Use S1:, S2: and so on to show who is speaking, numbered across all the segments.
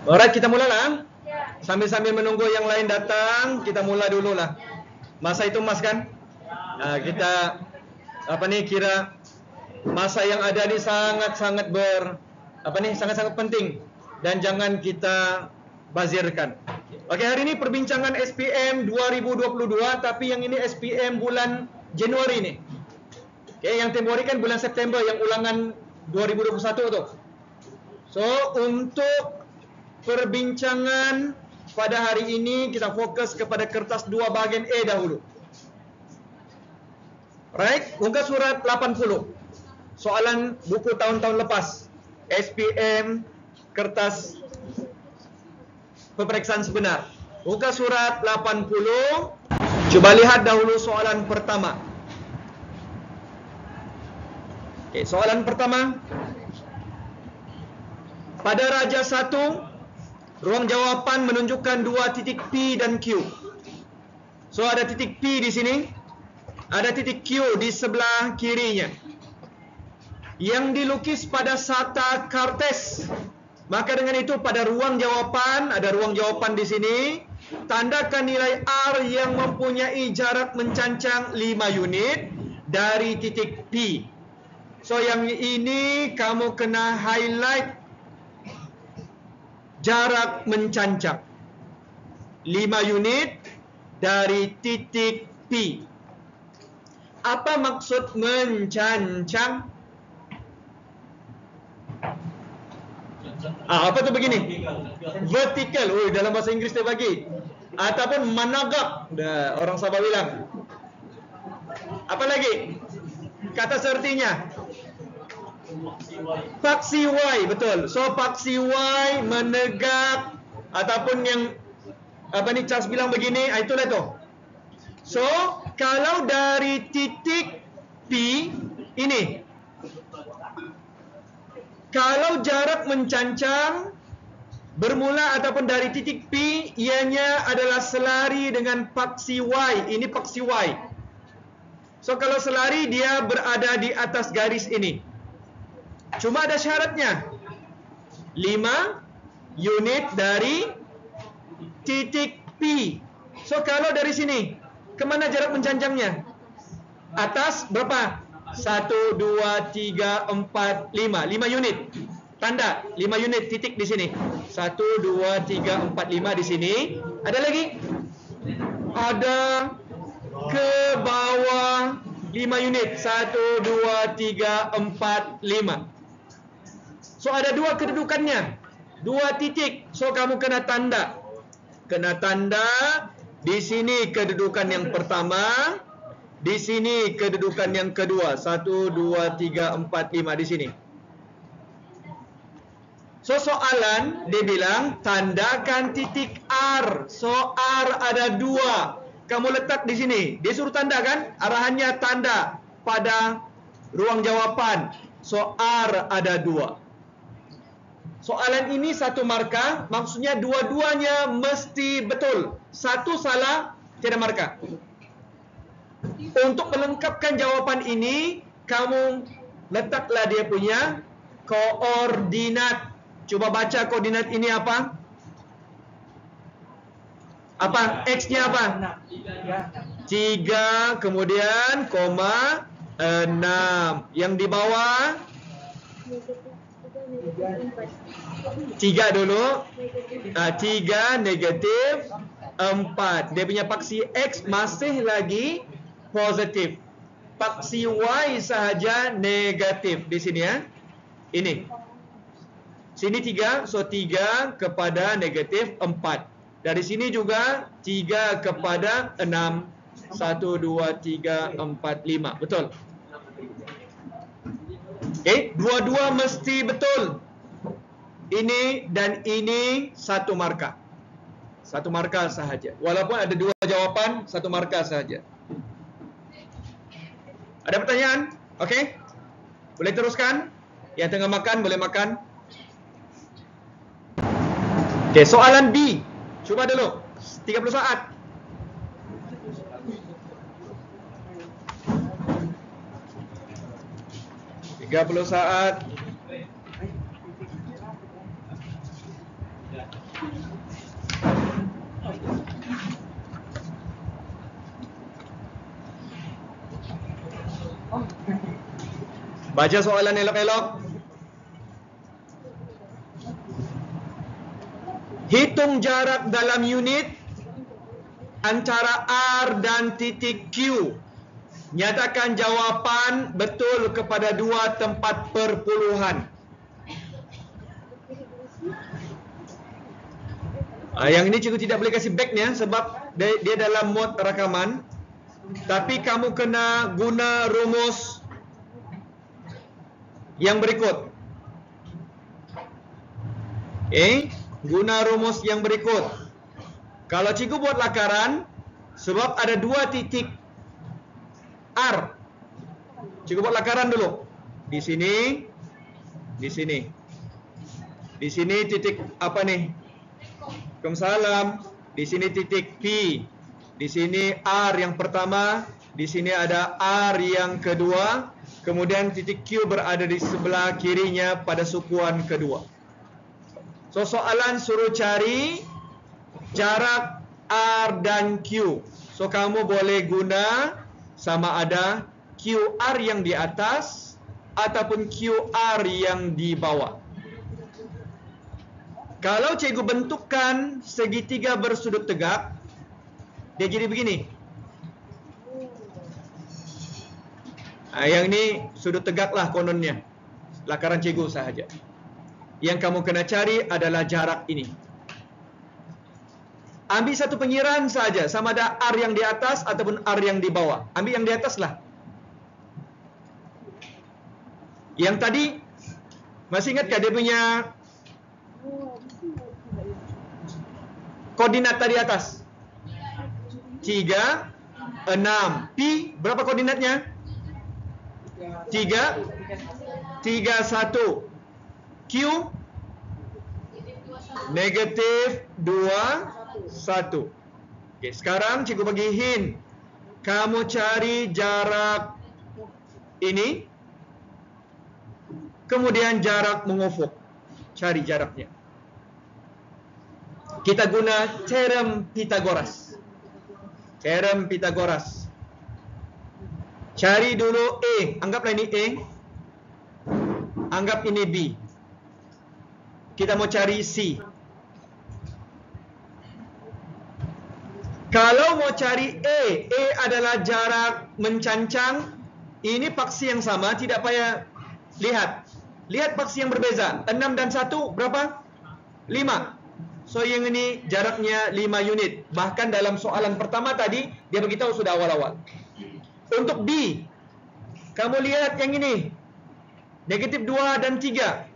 S1: Alright, kita mulalah. Sambil-sambil menunggu yang lain datang, kita mula dululah. Masa itu mas kan? Kita kira masa yang ada ni sangat-sangat sangat-sangat penting dan jangan kita bazirkan. Okey, hari ini perbincangan SPM 2022, tapi yang ini SPM bulan Januari ni. Okey, yang tempoh hari kan bulan September, yang ulangan 2021 tu. So, untuk perbincangan pada hari ini kita fokus kepada kertas 2 bahagian A dahulu. Right, muka surat 80. Soalan buku tahun-tahun lepas. SPM kertas peperiksaan sebenar. Muka surat 80. Cuba lihat dahulu soalan pertama. Okey, soalan pertama. Pada Raja 1, ruang jawapan menunjukkan 2 titik P dan Q. So, ada titik P di sini, ada titik Q di sebelah kirinya, yang dilukis pada Sata Kartes. Maka dengan itu pada ruang jawapan, ada ruang jawapan di sini, tandakan nilai R yang mempunyai jarak mencancang 5 unit dari titik P. So, yang ini kamu kena highlight jarak mencancang 5 unit dari titik P. Apa maksud mencancang? Apa tu begini? Vertical. Dalam bahasa Inggeris dia bagi. Ataupun managap. Orang Sabah bilang. Apa lagi? Kata sertinya. Paksi Y, betul. So, paksi Y menegak, ataupun yang Charles bilang begini, itulah tu. So, kalau dari titik P ini, kalau jarak mencancang bermula ataupun dari titik P, ianya adalah selari dengan paksi Y. Ini paksi Y. So, kalau selari dia berada di atas garis ini. Cuma ada syaratnya. 5 unit dari titik P. So, kalau dari sini, kemana jarak mencancangnya? Atas berapa? 1, 2, 3, 4, 5. 5 unit. Tanda 5 unit titik di sini. 1, 2, 3, 4, 5 di sini. Ada lagi? Ada ke bawah 5 unit. 1, 2, 3, 4, 5. So, ada 2 kedudukannya. 2 titik. So, kamu kena tanda. Kena tanda. Di sini kedudukan yang pertama. Di sini kedudukan yang kedua. 1, 2, 3, 4, 5 di sini. So, soalan dia bilang tandakan titik R. So, R ada 2. Kamu letak di sini. Dia suruh tanda kan? Arahannya tanda pada ruang jawapan. So, R ada 2. Soalan ini 1 markah, maksudnya dua-duanya mesti betul. 1 salah, tiada markah. Untuk melengkapkan jawapan ini, kamu letaklah dia punya koordinat. Coba baca koordinat ini apa? Apa? X-nya apa? 3, kemudian koma 6. Yang di bawah 3 dulu. 3 negatif 4. Dia punya paksi X masih lagi positif. Paksi Y sahaja negatif di sini ya. Ini. Sini 3, so 3 kepada negatif 4. Dari sini juga 3 kepada 6. 1, 2, 3, 4, 5. Betul. Okey, dua-dua mesti betul. Ini dan ini 1 markah. 1 markah sahaja. Walaupun ada 2 jawapan, 1 markah sahaja. Ada pertanyaan? Okey. Boleh teruskan? Yang tengah makan boleh makan. Okey, soalan B. Cuba dulu. 30 saat. Baca soalan elok-elok. Hitung jarak dalam unit antara R dan titik Q. Nyatakan jawapan betul kepada dua tempat perpuluhan. Yang ini cikgu tidak boleh kasih back-nya sebab dia dalam mod rakaman. Tapi kamu kena guna rumus yang berikut. Guna rumus yang berikut. Kalau cikgu buat lakaran, sebab ada dua titik R. Cikgu buat lakaran dulu. Di sini, di sini. Di sini titik apa nih? Waalaikumsalam. Di sini titik P. Di sini R yang pertama, di sini ada R yang kedua, kemudian titik Q berada di sebelah kirinya pada sukuan kedua. So soalan suruh cari jarak R dan Q. So kamu boleh guna sama ada QR yang di atas ataupun QR yang di bawah. Kalau cikgu bentukkan segitiga bersudut tegak, dia jadi begini. Yang ini sudut tegak lah kononnya. Lakaran cikgu sahaja. Yang kamu kena cari adalah jarak ini. Ambil satu pengiraan saja, sama ada R yang di atas ataupun R yang di bawah. Ambil yang di atas lah. Yang tadi, masih ingatkah dia punya koordinat tadi atas? 3, 6. P, berapa koordinatnya? 3, 3, 1. Q, negatif 2, 1. Okay, sekarang cikgu bagi hint. Kamu cari jarak ini, kemudian jarak mengufuk. Cari jaraknya. Kita guna teorem Pythagoras. Teorem Pythagoras. Cari dulu A. Anggaplah ini A. Anggap ini B. Kita mau cari C. Kalau mau cari A adalah jarak mencancang. Ini paksi yang sama, tidak payah lihat. Lihat paksi yang berbeza. 6 dan 1 berapa? 5. So yang ini jaraknya 5 unit. Bahkan dalam soalan pertama tadi, dia beritahu sudah awal-awal. Untuk B, kamu lihat yang ini. Negatif 2 dan 3.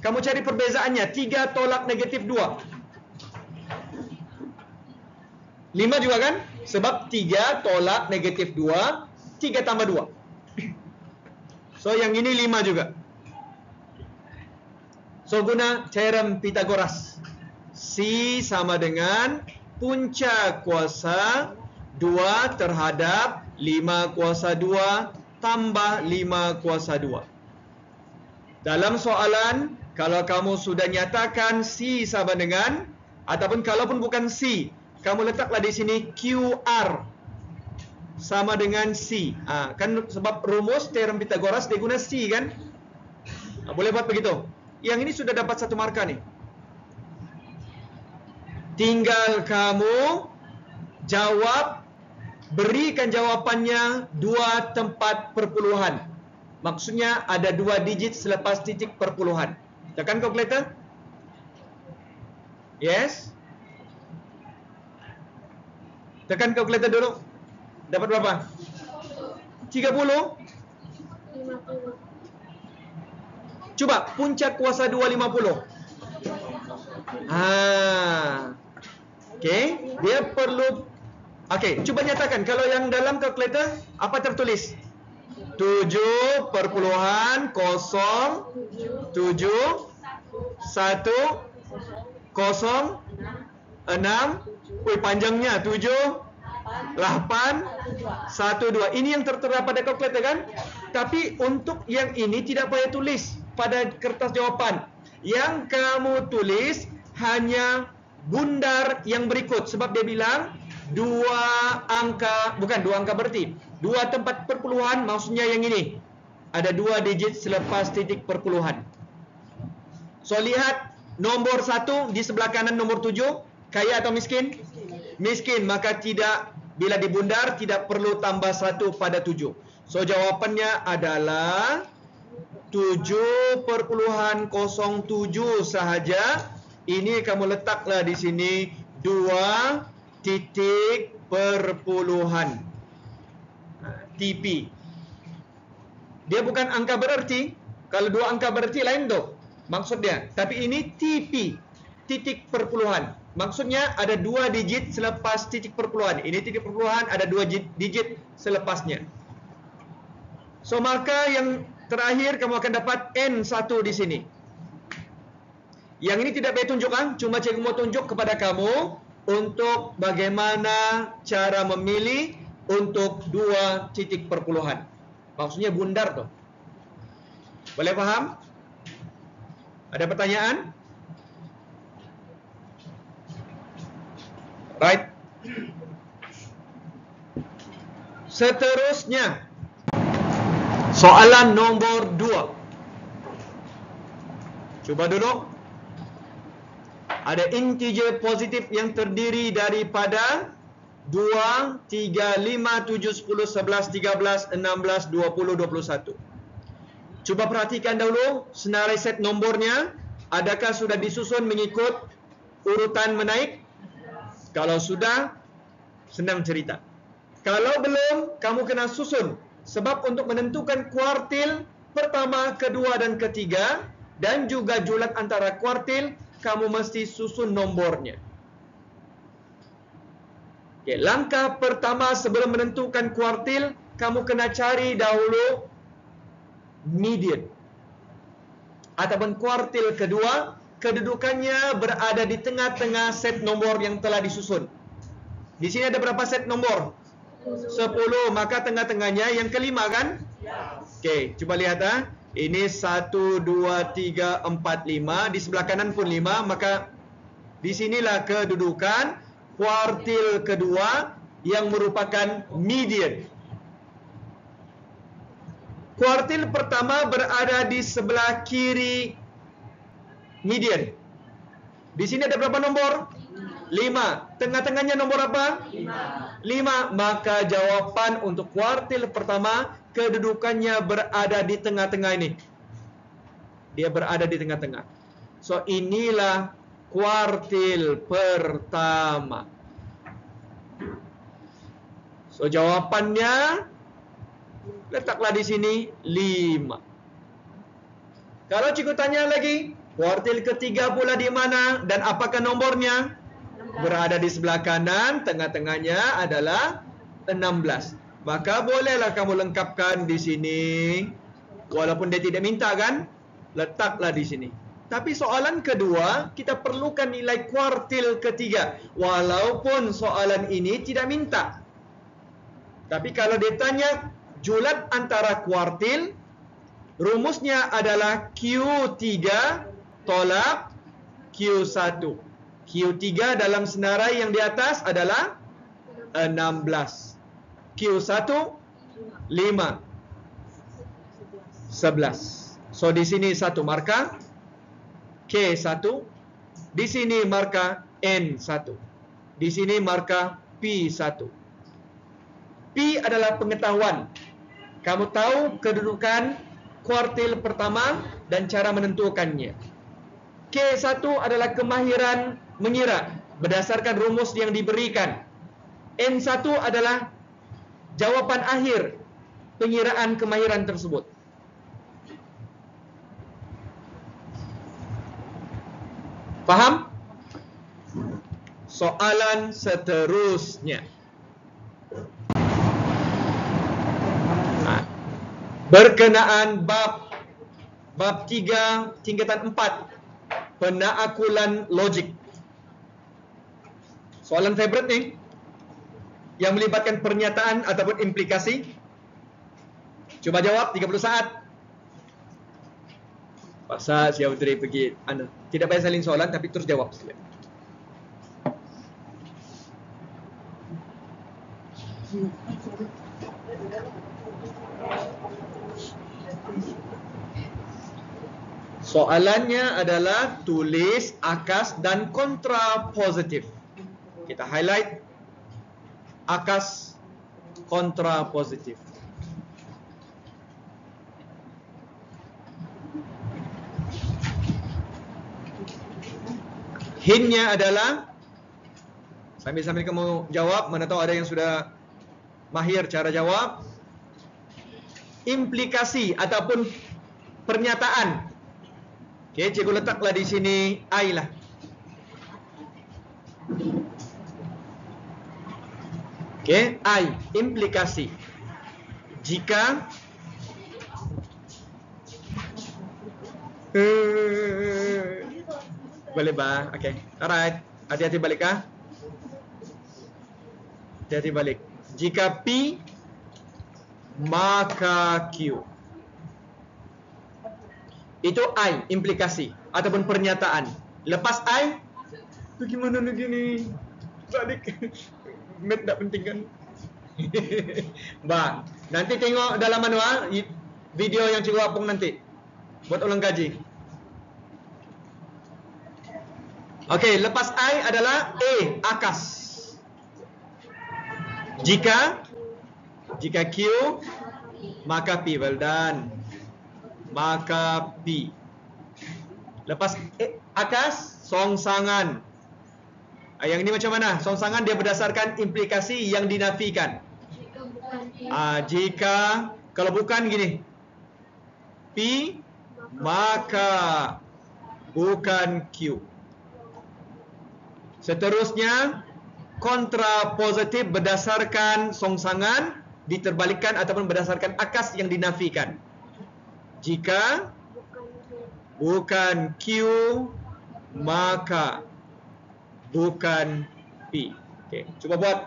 S1: Kamu cari perbezaannya. 3 tolak negatif 2. 5 juga kan? Sebab 3 tolak negatif 2, 3 tambah 2. So yang ini 5 juga. So guna teorem Pythagoras. C sama dengan punca kuasa 2 terhadap 5 kuasa 2 tambah 5 kuasa 2. Dalam soalan, kalau kamu sudah nyatakan C sama dengan, ataupun kalaupun bukan C, kamu letaklah di sini QR sama dengan C. Kan sebab rumus teorem Pythagoras dia guna C kan? Boleh buat begitu. Yang ini sudah dapat 1 markah nih. Tinggal kamu jawab, berikan jawapannya 2 tempat perpuluhan. Maksudnya ada 2 digit selepas titik perpuluhan. Tekan kalkulator. Yes. Tekan kalkulator dulu. Dapat berapa? 30?
S2: 50.
S1: Cuba puncak kuasa 250. Okey, dia perlu. Okey, cuba nyatakan kalau yang dalam kalkulator apa tertulis? 7,7,1,0,6. Wih, panjangnya 7,8,1,2. Ini yang tertera pada kalkulator kan? Tapi untuk yang ini tidak payah tulis pada kertas jawapan. Yang kamu tulis hanya bundar yang berikut. Sebab dia bilang 2 angka, bukan 2 angka berarti 2 tempat perpuluhan, maksudnya yang ini. ada 2 digit selepas titik perpuluhan. So lihat nombor 1 di sebelah kanan nombor 7, kaya atau miskin? Miskin, maka tidak, bila dibundar tidak perlu tambah 1 pada 7. So jawapannya adalah 7.07 sahaja. Ini kamu letaklah di sini 2 titik perpuluhan. TP. Dia bukan angka bererti. Kalau 2 angka bererti lain tu maksudnya. Tapi ini TP, titik perpuluhan. Maksudnya ada 2 digit selepas titik perpuluhan. Ini titik perpuluhan, ada 2 digit selepasnya. So maka yang terakhir kamu akan dapat N1 di sini. Yang ini tidak boleh tunjukkan, cuma cikgu mau tunjuk kepada kamu untuk bagaimana cara memilih untuk 2 titik perpuluhan. Maksudnya bundar tu. Boleh faham? Ada pertanyaan? Right. Seterusnya, soalan nombor 2. Cuba dulu. Ada integer positif yang terdiri daripada 2, 3, 5, 7, 10, 11, 13, 16, 20, 21. Cuba perhatikan dahulu senarai set nombornya. Adakah sudah disusun mengikut urutan menaik? Kalau sudah, senang cerita. Kalau belum, kamu kena susun. Sebab untuk menentukan kuartil pertama, kedua dan ketiga dan juga julat antara kuartil, kamu mesti susun nombornya. Okay, langkah pertama sebelum menentukan kuartil, kamu kena cari dahulu median ataupun kuartil kedua. Kedudukannya berada di tengah-tengah set nombor yang telah disusun. Di sini ada berapa set nombor? 10, maka tengah-tengahnya yang kelima kan? Okey, cuba lihat Ini 1, 2, 3, 4, 5. Di sebelah kanan pun 5, maka di sinilah kedudukan kuartil kedua yang merupakan median. Kuartil pertama berada di sebelah kiri median. Di sini ada berapa nombor? 5. Tengah-tengahnya nombor apa? 5. Maka jawapan untuk kuartil pertama, kedudukannya berada di tengah-tengah ini. Dia berada di tengah-tengah. So inilah kuartil pertama. So jawapannya letaklah di sini 5. Kalau cikgu tanya lagi, kuartil ketiga pula di mana dan apakah nombornya? Berada di sebelah kanan, tengah-tengahnya adalah 16. Maka bolehlah kamu lengkapkan di sini. Walaupun dia tidak minta kan, letaklah di sini. Tapi soalan kedua, kita perlukan nilai kuartil ketiga. Walaupun soalan ini tidak minta. Tapi kalau dia tanya julat antara kuartil, rumusnya adalah Q3 tolak Q1. Q3 dalam senarai yang di atas adalah 16. Q1 5 11. So di sini satu marka K1, di sini marka N1, di sini marka P1. P adalah pengetahuan. Kamu tahu kedudukan kuartil pertama dan cara menentukannya. K1 adalah kemahiran mengira berdasarkan rumus yang diberikan. N1 adalah jawapan akhir pengiraan kemahiran tersebut. Faham? Soalan seterusnya. Berkenaan bab 3 tingkatan 4, penaakulan logik. Soalan favorite ni yang melibatkan pernyataan ataupun implikasi. Cuba jawab 30 saat. Pasal Syah Puteri pergi tidak payah salin soalan tapi terus jawab sekali. Soalannya adalah tulis akas dan kontra positif. Kita highlight akas kontra positif. Hintnya adalah sambil-sambil kamu jawab, mana tahu ada yang sudah mahir cara jawab. Implikasi ataupun pernyataan. Okey, cikgu letaklah di sini I lah. Okey, I, implikasi. Jika boleh bah? Okey. Alright. Hati-hati balik kah? Hati-hati balik. Jika P maka Q. Itu I, implikasi ataupun pernyataan. Lepas I, bagaimana begini? Balik. Mat tak penting kan? Bah, nanti tengok dalam manual video yang cikgu apung nanti. Buat ulang kaji. Okey, lepas I adalah A, akas. Jika Q, maka P. Well done. Maka P. Lepas akas, songsangan. Yang ini macam mana? Songsangan dia berdasarkan implikasi yang dinafikan. Jika kalau bukan gini, P maka bukan Q. Seterusnya, kontra positif berdasarkan songsangan diterbalikkan ataupun berdasarkan akas yang dinafikan. Jika bukan Q, maka bukan P. Okey, cuba buat.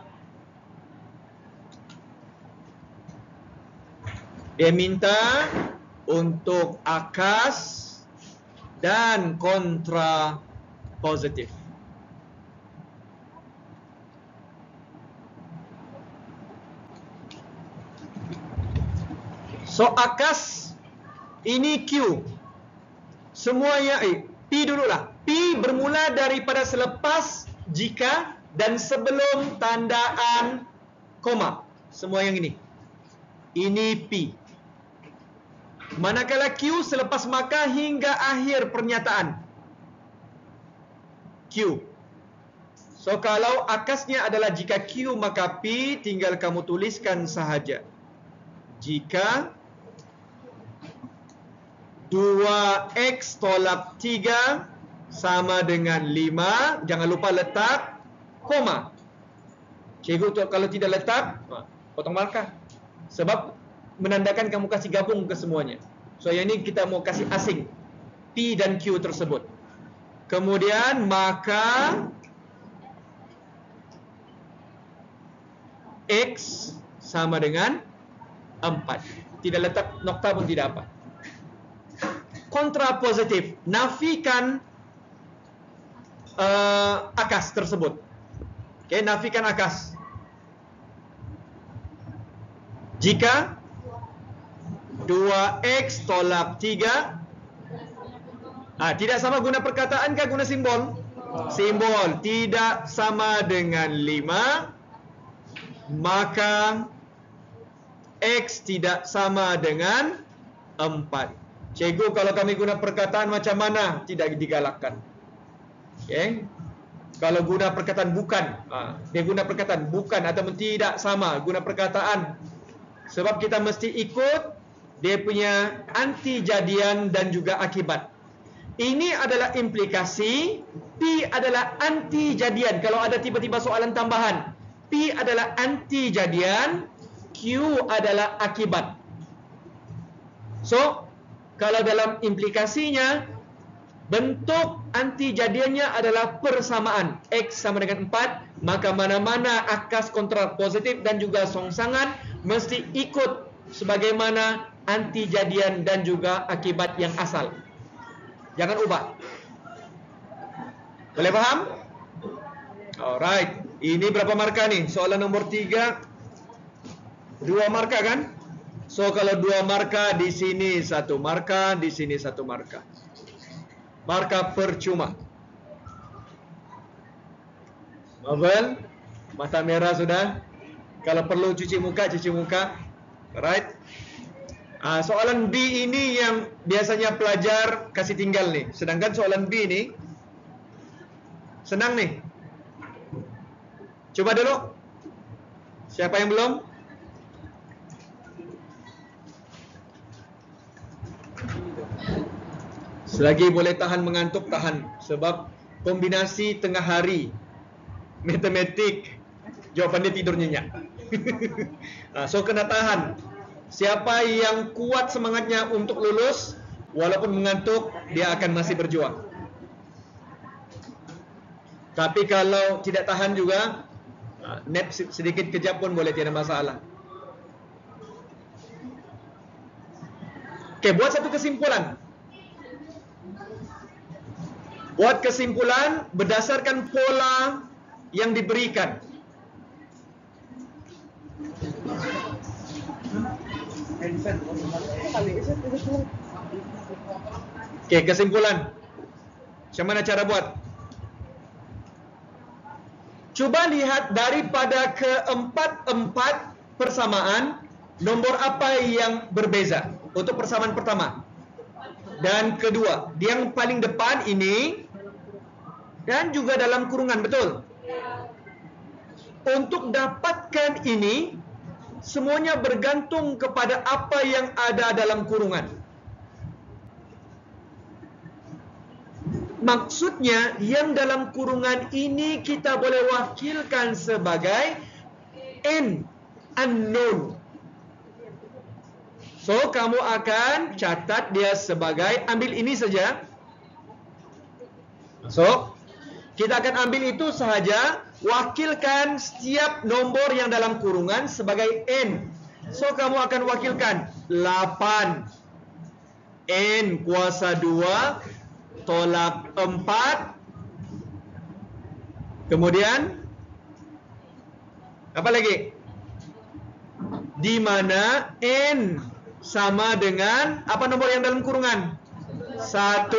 S1: Dia minta untuk akas dan kontra positif. So, akas ini Q. Semuanya P dululah. P bermula daripada selepas jika dan sebelum tandaan koma. Semua yang ini. Ini P. Manakala Q selepas maka hingga akhir pernyataan. Q. So, kalau akasnya adalah jika Q maka P, tinggal kamu tuliskan sahaja. Jika 2x tolak 3 sama dengan 5, jangan lupa letak koma. Cikgu tu kalau tidak letak, potong markah. Sebab menandakan kamu kasih gabung ke semuanya. So yang ini kita mau kasih asing P dan Q tersebut. Kemudian maka X sama dengan 4. Tidak letak nokta pun tidak apa. Kontra positif, nafikan akas tersebut. Okey, nafikan akas. Jika 2x tolak 3 tidak sama guna perkataan ke guna simbol? Simbol. Tidak sama dengan 5, maka x tidak sama dengan 4. Cikgu kalau kami guna perkataan macam mana? Tidak digalakkan. Okay? Kalau guna perkataan bukan, dia guna perkataan bukan ataupun tidak sama, guna perkataan. Sebab kita mesti ikut dia punya anti jadian dan juga akibat. Ini adalah implikasi, P adalah anti jadian. Kalau ada tiba-tiba soalan tambahan, P adalah anti jadian, Q adalah akibat. So, kalau dalam implikasinya, bentuk anti jadiannya adalah persamaan. X sama dengan 4, maka mana-mana akas kontra positif dan juga songsangan mesti ikut sebagaimana anti jadian dan juga akibat yang asal. Jangan ubah. Boleh faham? Alright. Ini berapa markah nih? Soalan nombor 3. 2 markah kan? So kalau 2 markah, di sini 1 markah, di sini 1 markah. markah percuma. Marvel, mata merah sudah. Kalau perlu cuci muka, cuci muka. Alright. Soalan B ini yang biasanya pelajar kasih tinggal nih. Sedangkan soalan B ini senang nih. Coba dulu. Siapa yang belum? Selagi boleh tahan mengantuk, tahan. Sebab kombinasi tengah hari matematik, jawapannya tidur nyenyak. So kena tahan. Siapa yang kuat semangatnya untuk lulus, walaupun mengantuk, dia akan masih berjuang. Tapi kalau tidak tahan juga, nap sedikit kejap pun boleh, tidak masalah. Oke, buat satu kesimpulan. Buat kesimpulan berdasarkan pola yang diberikan. Oke, kesimpulan. Macam mana cara buat? Cuba lihat daripada keempat persamaan, nombor apa yang berbeza untuk persamaan pertama dan kedua. Yang paling depan ini dan juga dalam kurungan, betul? Untuk dapatkan ini, semuanya bergantung kepada apa yang ada dalam kurungan. Maksudnya, yang dalam kurungan ini kita boleh wakilkan sebagai n, unknown. So, kamu akan catat dia sebagai, ambil ini saja. So, kita akan ambil itu sahaja, wakilkan setiap nombor yang dalam kurungan sebagai n. So, kamu akan wakilkan 8. N kuasa 2 tolak 4. Kemudian apa lagi? Di mana n sama dengan apa nombor yang dalam kurungan? 1,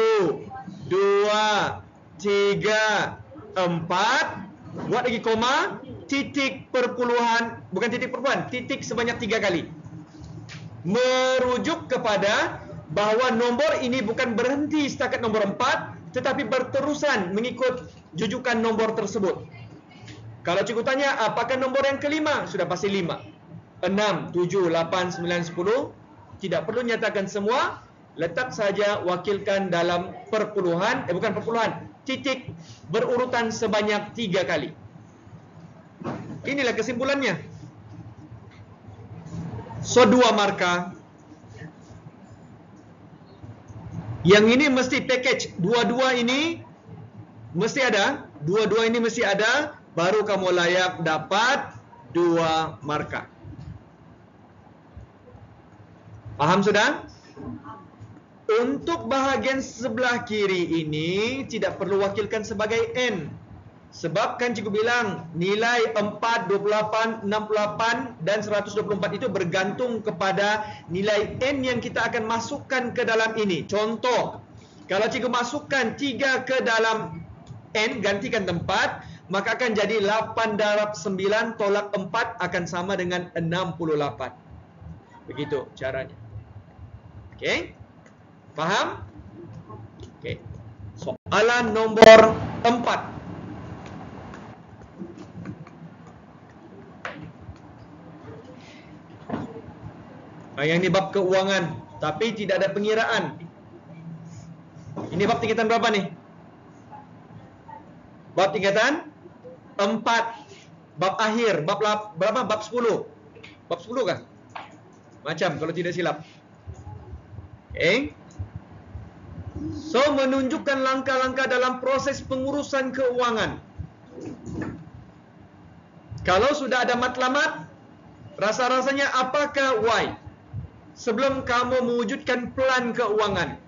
S1: 2, 3, 4. Buat lagi koma, titik perpuluhan, bukan titik perpuluhan, titik sebanyak 3 kali. Merujuk kepada bahawa nombor ini bukan berhenti setakat nombor 4, tetapi berterusan mengikut jujukan nombor tersebut. Kalau cikgu tanya, apakah nombor yang kelima? Sudah pasti 5. 6, 7, 8, 9, 10. Tidak perlu nyatakan semua. Letak saja wakilkan dalam perpuluhan, bukan perpuluhan, titik berurutan sebanyak 3 kali. Inilah kesimpulannya. So, 2 markah. Yang ini mesti package. Dua-dua ini mesti ada. Dua-dua ini mesti ada. Baru kamu layak dapat 2 markah. Paham sudah? Untuk bahagian sebelah kiri ini tidak perlu wakilkan sebagai N. Sebab kan cikgu bilang nilai 4, 28, 68 dan 124 itu bergantung kepada nilai N yang kita akan masukkan ke dalam ini. Contoh, kalau cikgu masukkan 3 ke dalam N, gantikan tempat, maka akan jadi 8 darab 9 tolak 4 akan sama dengan 68. Begitu caranya. Okey? Faham? Okey. Soalan nombor 4. Yang ini bab keuangan, tapi tidak ada pengiraan. Ini bab tingkatan berapa nih? Bab tingkatan 4. Bab akhir, bab berapa? Bab 10. Bab 10 kah? Macam kalau tidak silap. Okey. So, menunjukkan langkah-langkah dalam proses pengurusan keuangan. Kalau sudah ada matlamat, rasa-rasanya apakah Y? Sebelum kamu mewujudkan plan keuangan.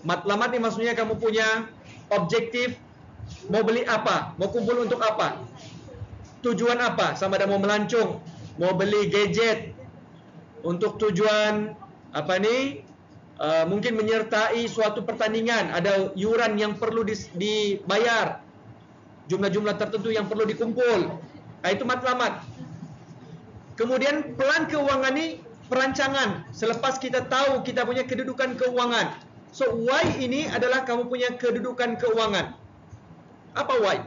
S1: Matlamat ni maksudnya kamu punya objektif, mau beli apa, mau kumpul untuk apa, tujuan apa, sama ada mau melancong, mau beli gadget untuk tujuan apa ni, mungkin menyertai suatu pertandingan, ada yuran yang perlu dibayar, jumlah-jumlah tertentu yang perlu dikumpul. Itu matlamat. Kemudian pelan keuangan ni perancangan selepas kita tahu kita punya kedudukan keuangan. So Y ini adalah kamu punya kedudukan keuangan. Apa Y?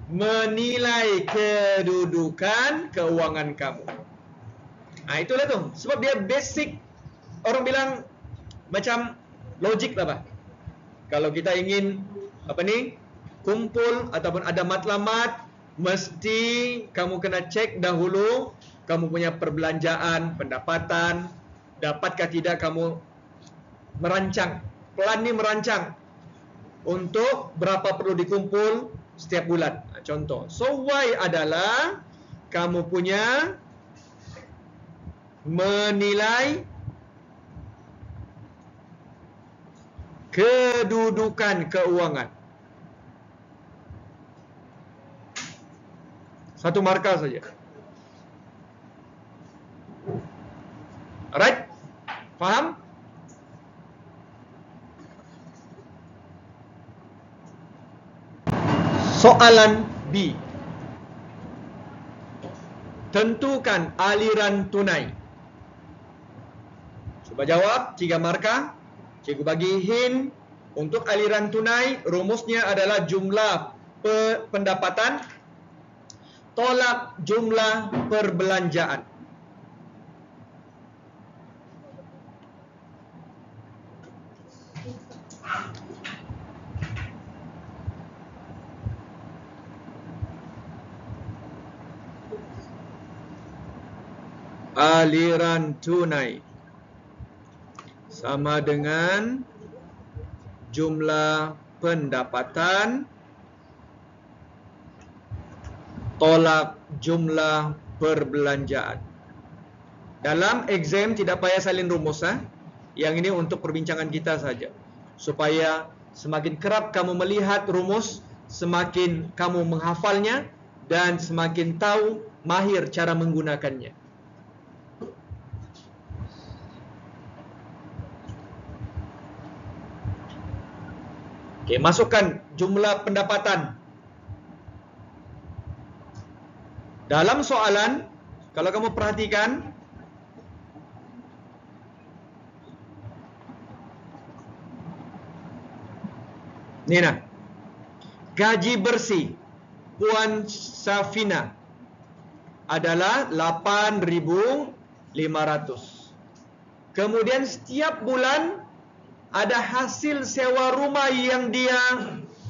S1: Menilai kedudukan keuangan kamu. Itulah tu. Sebab dia basic, orang bilang macam logik lah, Pak. Kalau kita ingin kumpul ataupun ada matlamat, mesti kamu kena cek dahulu kamu punya perbelanjaan, pendapatan, dapatkah tidak kamu merancang, pelan ni merancang untuk berapa perlu dikumpul setiap bulan. Contoh. So Y adalah kamu punya menilai kedudukan keuangan. Satu markah saja. Alright? Faham? Soalan B. Tentukan aliran tunai. Cuba jawab, 3 markah. Cikgu bagi hint. Untuk aliran tunai, rumusnya adalah jumlah pendapatan tolak jumlah perbelanjaan. Aliran tunai sama dengan jumlah pendapatan tolak jumlah perbelanjaan. Dalam exam tidak payah salin rumus. Yang ini untuk perbincangan kita saja. Supaya semakin kerap kamu melihat rumus, semakin kamu menghafalnya dan semakin tahu mahir cara menggunakannya. Okey, masukkan jumlah pendapatan. Dalam soalan, kalau kamu perhatikan, ni nak, gaji bersih Puan Safina adalah 8.500. Kemudian setiap bulan ada hasil sewa rumah yang dia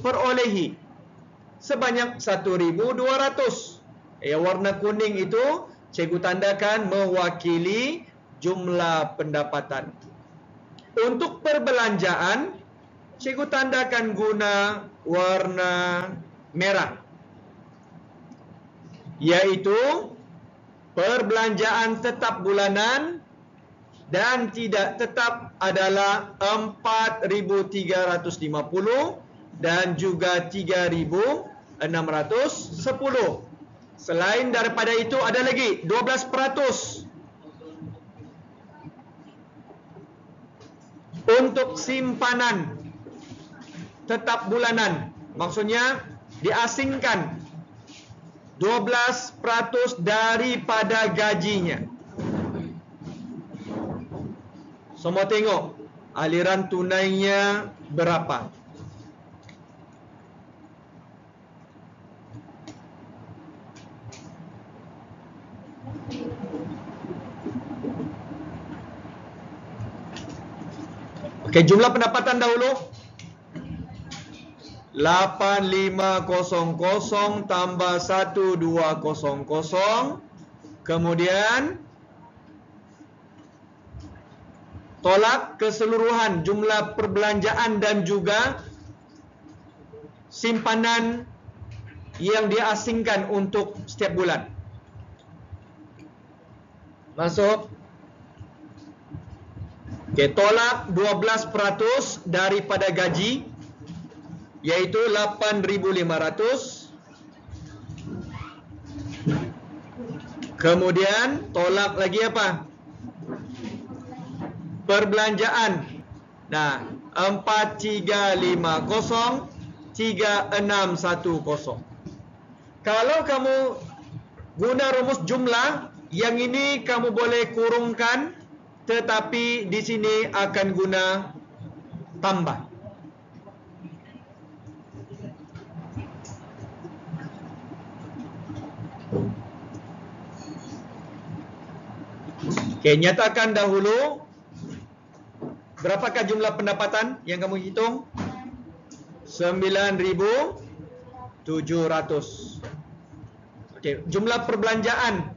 S1: perolehi sebanyak 1.200. Warna kuning itu cikgu tandakan mewakili jumlah pendapatan. Untuk perbelanjaan, cikgu tandakan guna warna merah, yaitu perbelanjaan tetap bulanan dan tidak tetap adalah 4.350 dan juga 3.610. Selain daripada itu ada lagi 12% untuk simpanan tetap bulanan. Maksudnya diasingkan 12% daripada gajinya. Semua tengok aliran tunainya berapa. Okey, jumlah pendapatan dahulu. 8500 tambah 1200. Kemudian tolak keseluruhan jumlah perbelanjaan dan juga simpanan yang diasingkan untuk setiap bulan. Masuk. Okey, tolak 12% daripada gaji, iaitu 8.500. Kemudian tolak lagi apa? perbelanjaan. Nah, 4350 3610. Kalau kamu guna rumus jumlah, yang ini kamu boleh kurungkan, tetapi di sini akan guna tambah. Okey, nyatakan dahulu berapakah jumlah pendapatan yang kamu hitung? 9,700. Okey, jumlah perbelanjaan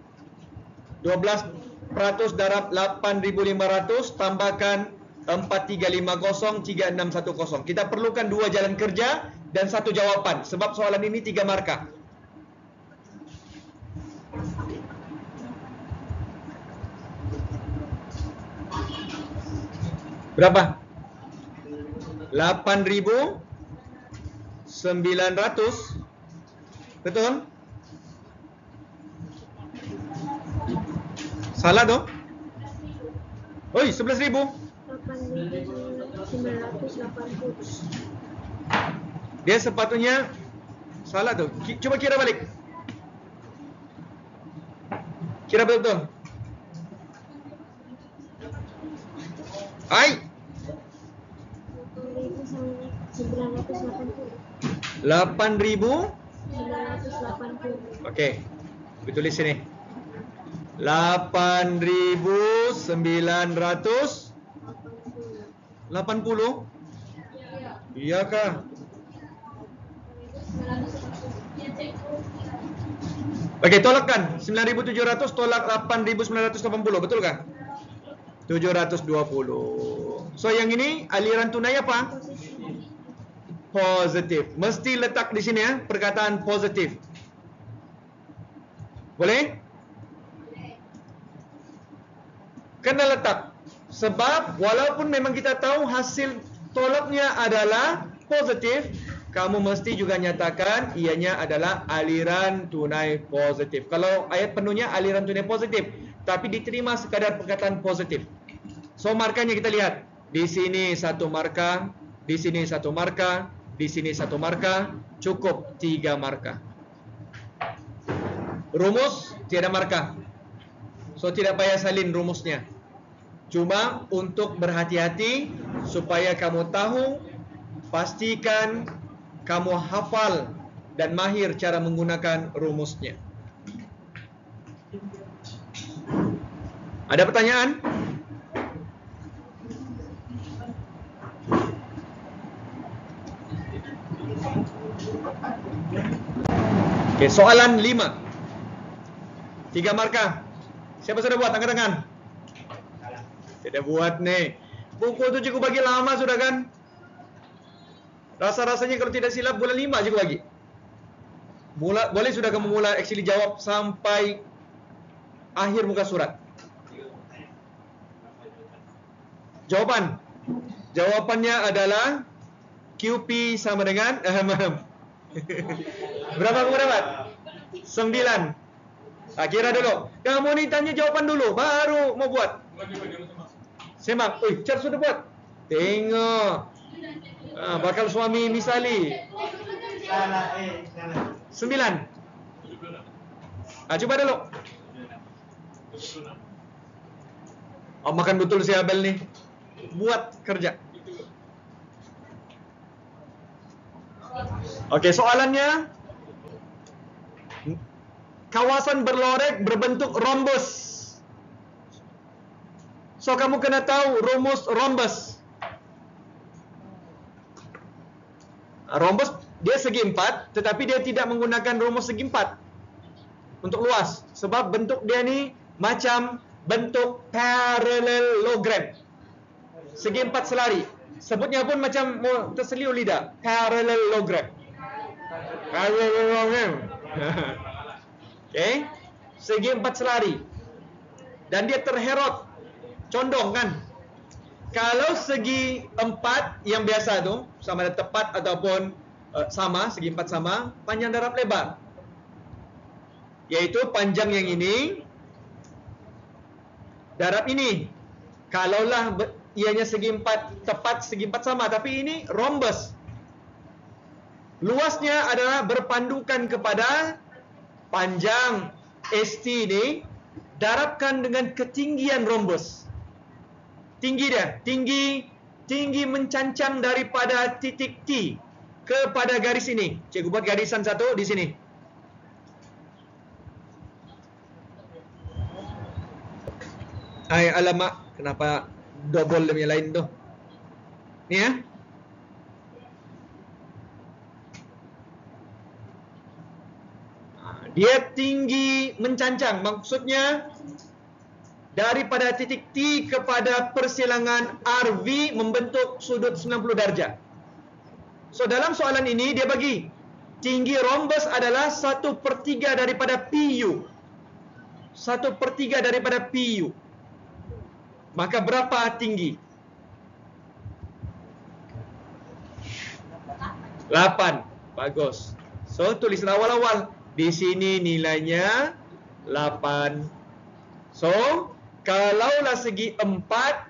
S1: 12% darab 8,500 tambahkan 4350 3610. Kita perlukan 2 jalan kerja dan 1 jawapan sebab soalan ini 3 markah. Berapa? 8,900. Betul? Salah tu? Oi, 11,000.
S2: 8.980.
S1: Dia sepatutnya salah tu. Cuba kira balik. Kira betul-betul. Ai,
S2: 8.980.
S1: 8,000.
S2: 980.
S1: Okey. Kita tulis sini. 8,980. Iyakah? Okey, tolakkan. 9,700 tolak 8,980. Betul kah? 720. So yang ini aliran tunai apa? Positif. Mesti letak di sini ya, perkataan positif. Boleh? Kena letak. Sebab walaupun memang kita tahu hasil tolaknya adalah positif, kamu mesti juga nyatakan ianya adalah aliran tunai positif. Kalau ayat penuhnya aliran tunai positif, tapi diterima sekadar perkataan positif. So markanya kita lihat. Di sini 1 markah, di sini 1 markah, di sini 1 markah, cukup 3 markah. Rumus tiada markah. So tidak payah salin rumusnya. Cuma untuk berhati-hati supaya kamu tahu, pastikan kamu hafal dan mahir cara menggunakan rumusnya. Ada pertanyaan? Okey, soalan 5. 3 markah. Siapa sudah buat? Angkat tangan. Tidak buat nih. Buku tu cikgu bagi lama sudah kan? Rasa-rasanya kalau tidak silap bulan 5 cikgu bagi. Boleh sudah kamu mula actually jawab sampai akhir muka surat. Jawapannya adalah QP sama dengan berapa kamu dapat? 9. Kira dulu. Kamu ni tanya jawapan dulu, baru mau buat. Semak. Car sudah buat. Tengok. Bakal suami misali. 9. Coba dulu. Makan betul si Abel nih. Buat kerja. Okey, soalannya. Kawasan berlorek berbentuk rhombus. So kamu kena tahu rumus rhombus. Rhombus dia segi 4, tetapi dia tidak menggunakan rumus segi 4 untuk luas. Sebab bentuk dia ni macam bentuk parallelogram. Segi 4 selari. Sebutnya pun macam terseliu lidah. Parallelogram. Parallelogram. Okey. Segi 4 selari. Dan dia terherot. Condong kan? Kalau segi 4 yang biasa tu, sama ada tepat ataupun sama, segi 4 sama, panjang darab lebar. Yaitu panjang yang ini, darab ini. Kalaulah ianya segi 4 tepat, segi 4 sama, tapi ini rhombus. Luasnya adalah berpandukan kepada panjang ST ini darabkan dengan ketinggian rhombus. Tinggi dia, tinggi mencancang daripada titik T kepada garis ini. Cikgu buat garisan satu di sini. Ay, alamak, kenapa double dia punya lain tu? Ni ya. Dia tinggi mencancang, maksudnya daripada titik T kepada persilangan RV membentuk sudut 90 darjah. So dalam soalan ini dia bagi tinggi rhombus adalah 1/3 daripada PU. 1/3 daripada PU. Maka berapa tinggi? 8. Bagus. So tulislah awal-awal. Di sini nilainya 8. So kalaulah segi 4,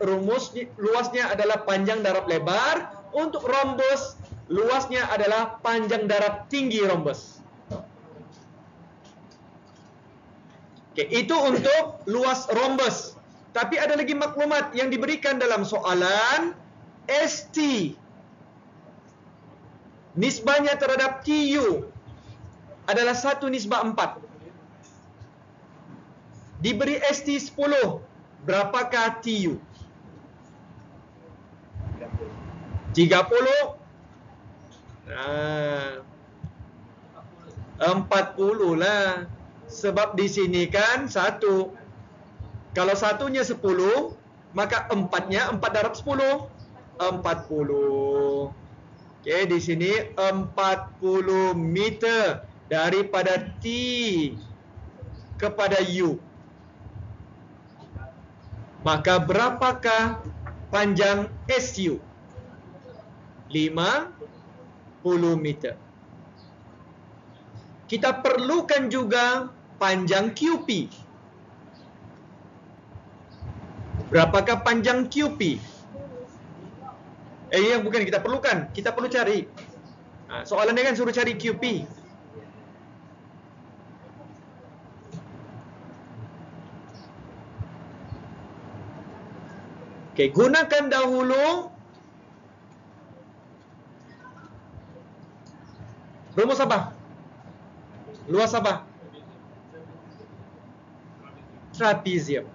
S1: luasnya adalah panjang darab lebar. Untuk rhombus, luasnya adalah panjang darab tinggi rhombus. Okay, itu untuk luas rhombus. Tapi ada lagi maklumat yang diberikan dalam soalan ST. Nisbahnya terhadap TU adalah 1:4. Diberi ST 10, berapakah TU? 30. 40 lah. Sebab di sini kan 1. Kalau satunya 10, maka 4-nya 4 darab 10, 40. Okey, di sini 40 meter daripada T kepada U. Maka berapakah panjang SU? 50 meter. Kita perlukan juga panjang QP. Berapakah panjang QP? Yang bukan kita perlukan, kita perlu cari. Soalan dia kan suruh cari QP. Okey, gunakan dahulu rumus apa? Luas apa? Trapezium.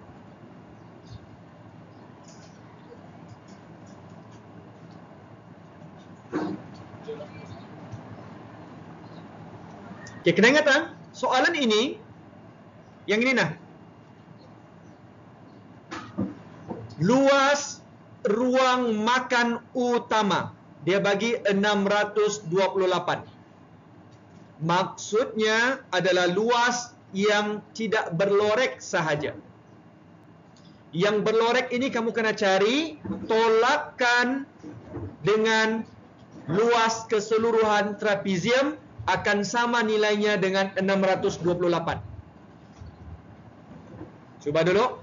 S1: Okey, kena ingat soalan ini yang ini nah. Luas ruang makan utama dia bagi 628. Maksudnya adalah luas yang tidak berlorek sahaja. Yang berlorek ini kamu kena cari tolakkan dengan luas keseluruhan trapezium akan sama nilainya dengan 628. Cuba dulu.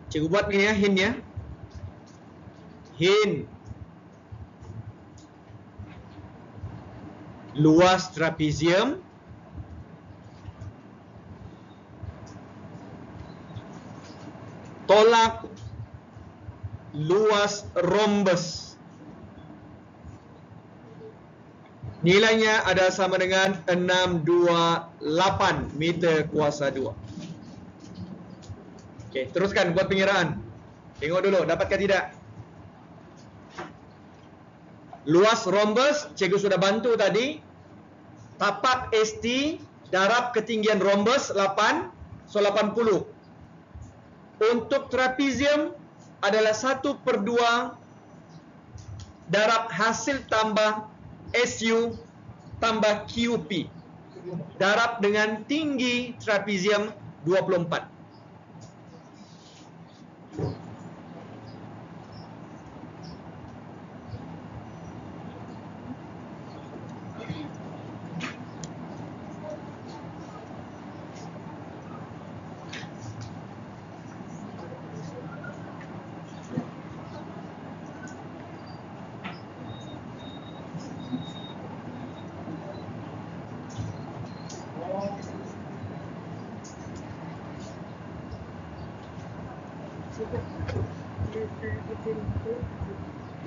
S1: Cikgu buat begini ya, hint ya. Hint. Luas trapezium tolak luas rhombus. Nilainya ada sama dengan 628 meter kuasa 2. Okey, teruskan buat pengiraan. Tengok dulu, dapatkah tidak? Luas rhombus, cikgu sudah bantu tadi. Tapak ST, darab ketinggian rhombus 8, so 80. Untuk trapezium adalah 1/2 darab hasil tambah SU tambah QP. Darab dengan tinggi trapezium 24.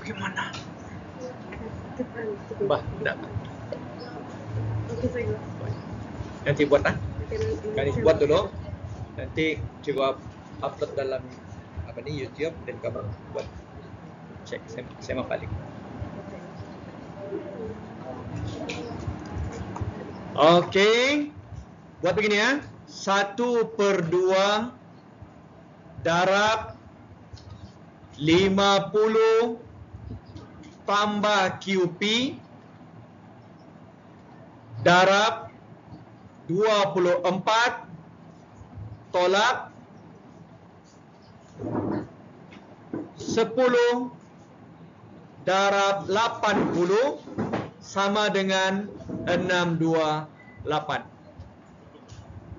S1: Bagaimana? Bah, enggak.
S2: Oke, saya buat.
S1: Nanti buat ah.
S2: Oke,
S1: Kali buat dulu. Nanti coba upload dalam apa nih YouTube dan kamu buat cek. Saya mau balik. Oke. Buat begini ya. 1/2 darab 50 tambah QP darab 24 tolak 10 darab 80 sama dengan 628.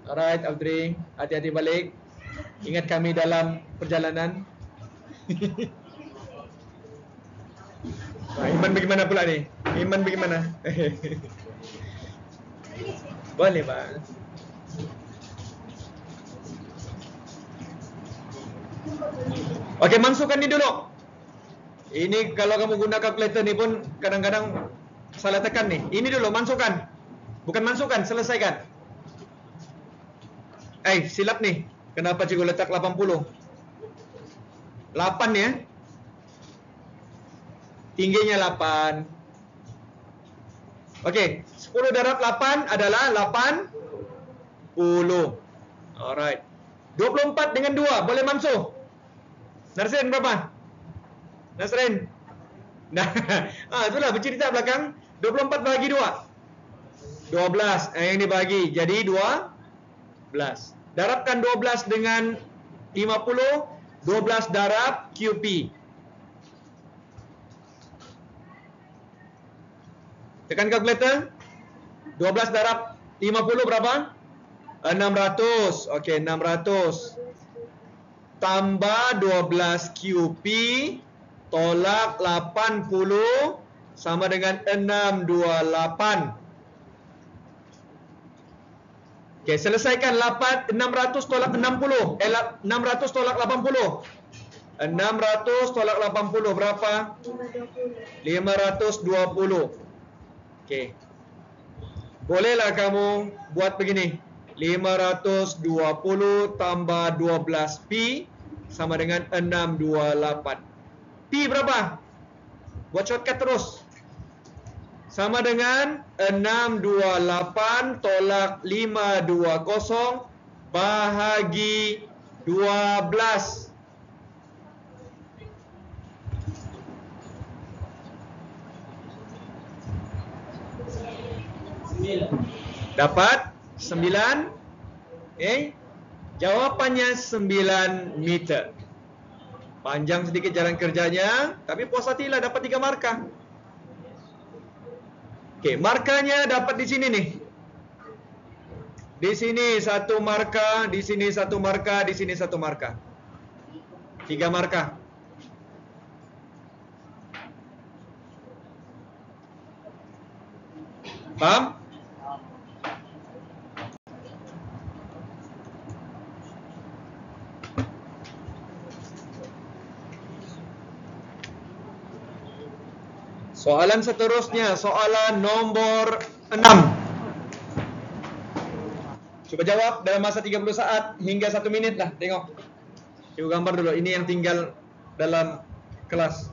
S1: Alright, Abdri, hati-hati balik. Ingat kami dalam perjalanan. Iman bagaimana pula ni? Iman bagaimana? Boleh, Pak. Okey, masukkan ni dulu. Ini kalau kamu guna kalkulator ni pun kadang-kadang salah tekan ni. Ini dulu masukkan. Bukan masukkan, selesaikan. Silap ni. Kenapa cikgu letak 80? 8 ya. Tingginya 8. Okey, 10 darab 8 adalah 80. Alright. 24 dengan 2 boleh masuk. Nasrin berapa? Nasrin. Nah, itulah bercerita belakang. 24 bagi 2. 12. Yang dibagi jadi 12. Darabkan 12 dengan 50. 12 darab QP. Tekan kalkulator. 12 darab 50 berapa? 600. Okey, 600. Tambah 12 QP tolak 80 sama dengan 628. Okey, selesaikan 600 tolak 60. 600 tolak 80. 600 tolak 80 berapa? 520. Okey. Bolehlah kamu buat begini. 520 tambah 12P sama dengan 628. P berapa? Buat shortcut terus. Sama dengan 628 tolak 520 bahagi 12. Dapat 9. Jawapannya 9 meter. Panjang sedikit jalan kerjanya, tapi puas hatilah dapat 3 markah. Okey, markahnya dapat di sini nih. Di sini 1 markah, di sini 1 markah, di sini 1 markah. 3 markah. Paham? Soalan seterusnya, soalan nombor 6. Coba jawab dalam masa 30 saat hingga 1 minit lah. Tengok. Coba gambar dulu. Ini yang tinggal dalam kelas.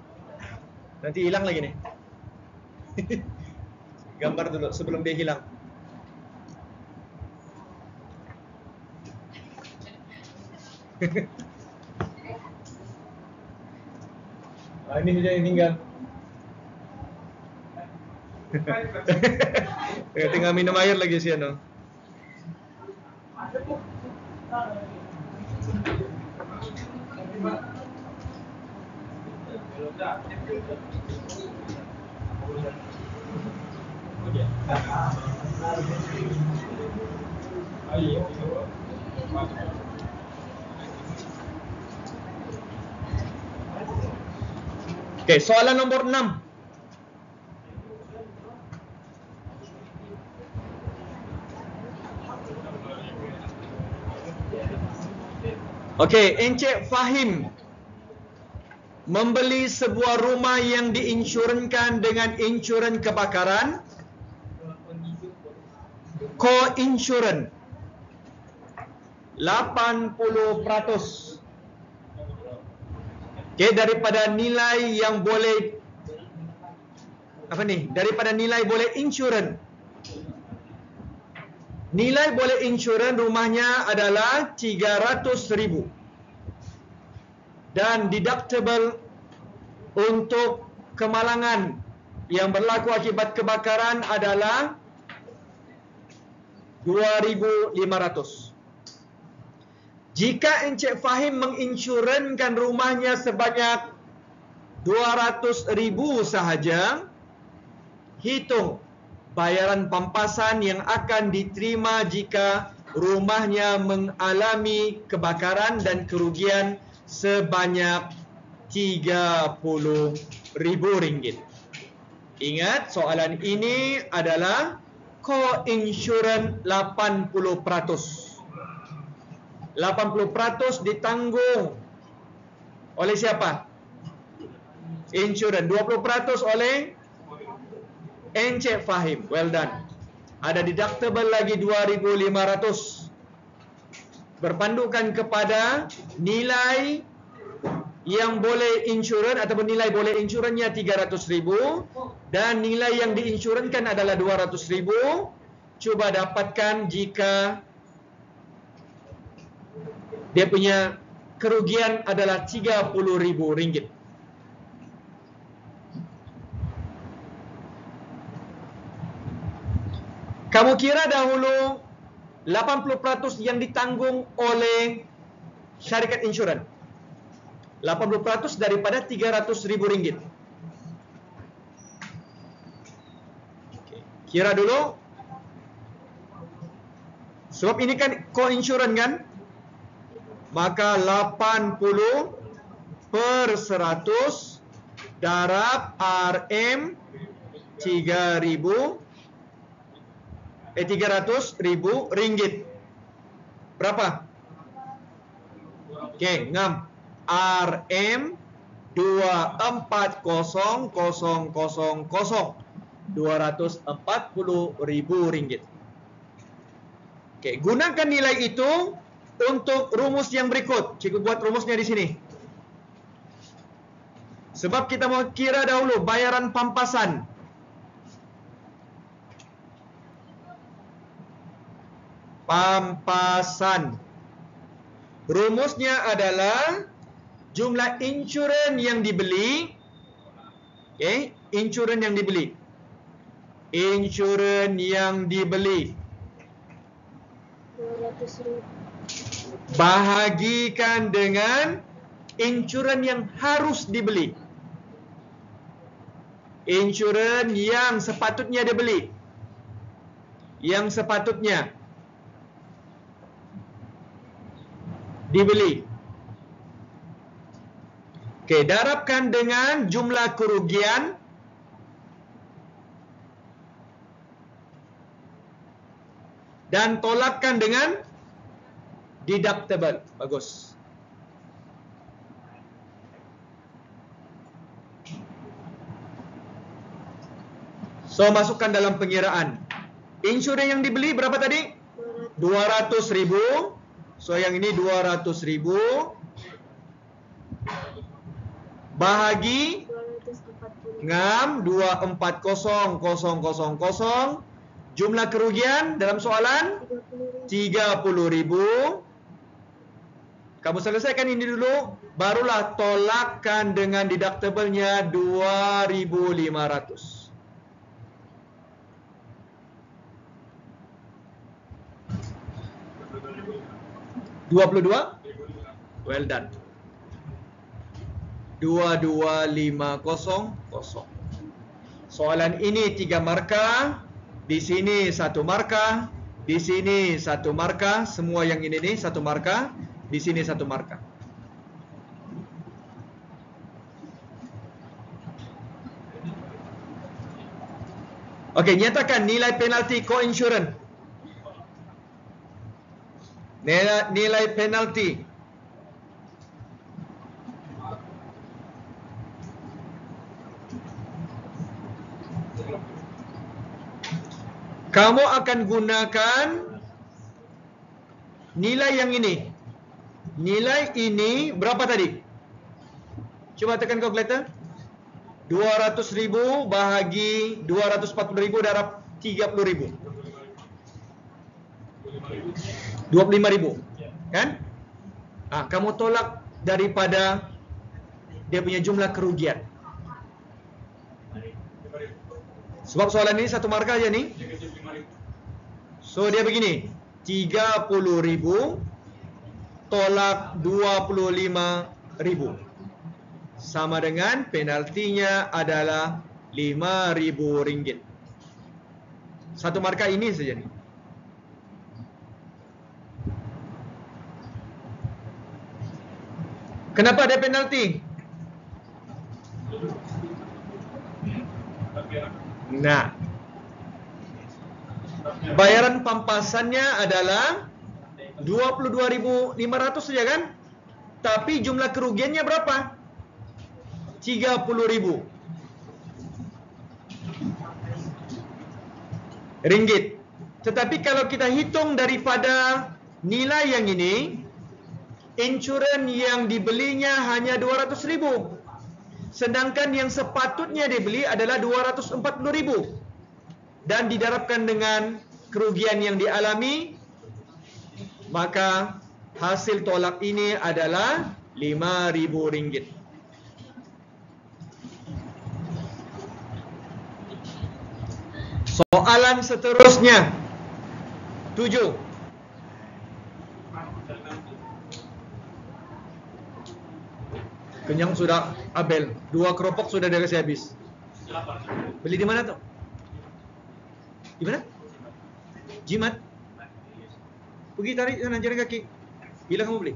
S1: Nanti hilang lagi nih. Gambar dulu sebelum dia hilang. Ini saja yang tinggal. Tinggal minum air lagi sih ano. Oke, soalan nomor 6. Okey, Encik Fahim. membeli sebuah rumah yang diinsurankan dengan insuran kebakaran, co-insurance 80%. Okay, daripada nilai yang boleh daripada nilai boleh insuran. Nilai boleh insuran rumahnya adalah 300,000 dan deductible untuk kemalangan yang berlaku akibat kebakaran adalah 2,500. Jika Encik Fahim menginsurankan rumahnya sebanyak 200,000 sahaja, hitung bayaran pampasan yang akan diterima jika rumahnya mengalami kebakaran dan kerugian sebanyak RM30,000. Ingat, soalan ini adalah co-insurance 80%. 80% ditanggung oleh siapa? Insurans. 20% oleh Encik Fahim. Well done. Ada deductible lagi 2,500. Berpandukan kepada nilai yang boleh insurans ataupun nilai boleh insurannya 300,000 dan nilai yang diinsurankan adalah 200,000. Cuba dapatkan jika dia punya kerugian adalah RM30,000. Kamu kira dahulu 80% yang ditanggung oleh syarikat insurans. 80% daripada RM300,000. Kira dulu. Sebab ini kan co-insurans kan? Maka 80/100 darab RM 300,000 ringgit. Berapa? Okey, ngam. RM 240,000. 240,000 ringgit. Okey, gunakan nilai itu untuk rumus yang berikut. Cikgu buat rumusnya di sini. Sebab kita mau kira dahulu bayaran pampasan. Pampasan. Rumusnya adalah jumlah insurans yang dibeli. Okey, insurans yang dibeli. Insurans yang dibeli.
S2: 200,000.
S1: Bahagikan dengan insurans yang harus dibeli. Insurans yang sepatutnya dibeli. Yang sepatutnya dibeli. Okey, darabkan dengan jumlah kerugian dan tolakkan dengan deductible. Bagus. So, masukkan dalam pengiraan. Insurans yang dibeli berapa tadi? 200,000. So, yang ini 200,000 bahagi
S2: 240.
S1: ngam 240,000. Jumlah kerugian dalam soalan
S2: 30,000.
S1: 30,000. Kamu selesaikan ini dulu, barulah tolakkan dengan deductible-nya 2,500. 22? Well done. 22,500. Soalan ini 3 markah, di sini 1 markah, di sini 1 markah, semua yang ini nih 1 markah, di sini 1 markah. Okey, nyatakan nilai penalti co-insurance. Nilai penalti Kamu akan gunakan nilai yang ini. Nilai ini berapa tadi? Coba tekan kalkulator. 200,000 bahagi 240,000 darab 30,000. 25,000. Kan? Kamu tolak daripada dia punya jumlah kerugian. Sebab soalan ini satu markah aja nih. So dia begini, 30,000 tolak 25,000 sama dengan penaltinya adalah RM5,000. Satu markah ini saja nih. Kenapa ada penalti? Nah, bayaran pampasannya adalah 22,500 saja kan? Tapi jumlah kerugiannya berapa? 30,000 ringgit. Tetapi kalau kita hitung daripada nilai yang ini, insurans yang dibelinya hanya 200,000. Sedangkan yang sepatutnya dibeli adalah 240,000. Dan didarabkan dengan kerugian yang dialami, maka hasil tolak ini adalah RM5,000. Soalan seterusnya 7. Kenyang sudah Abel, 2 keropok sudah dia kasih habis. Beli di mana tuh? Di mana? Jimat. Pergi tarik sana jaring kaki. Bila kamu beli?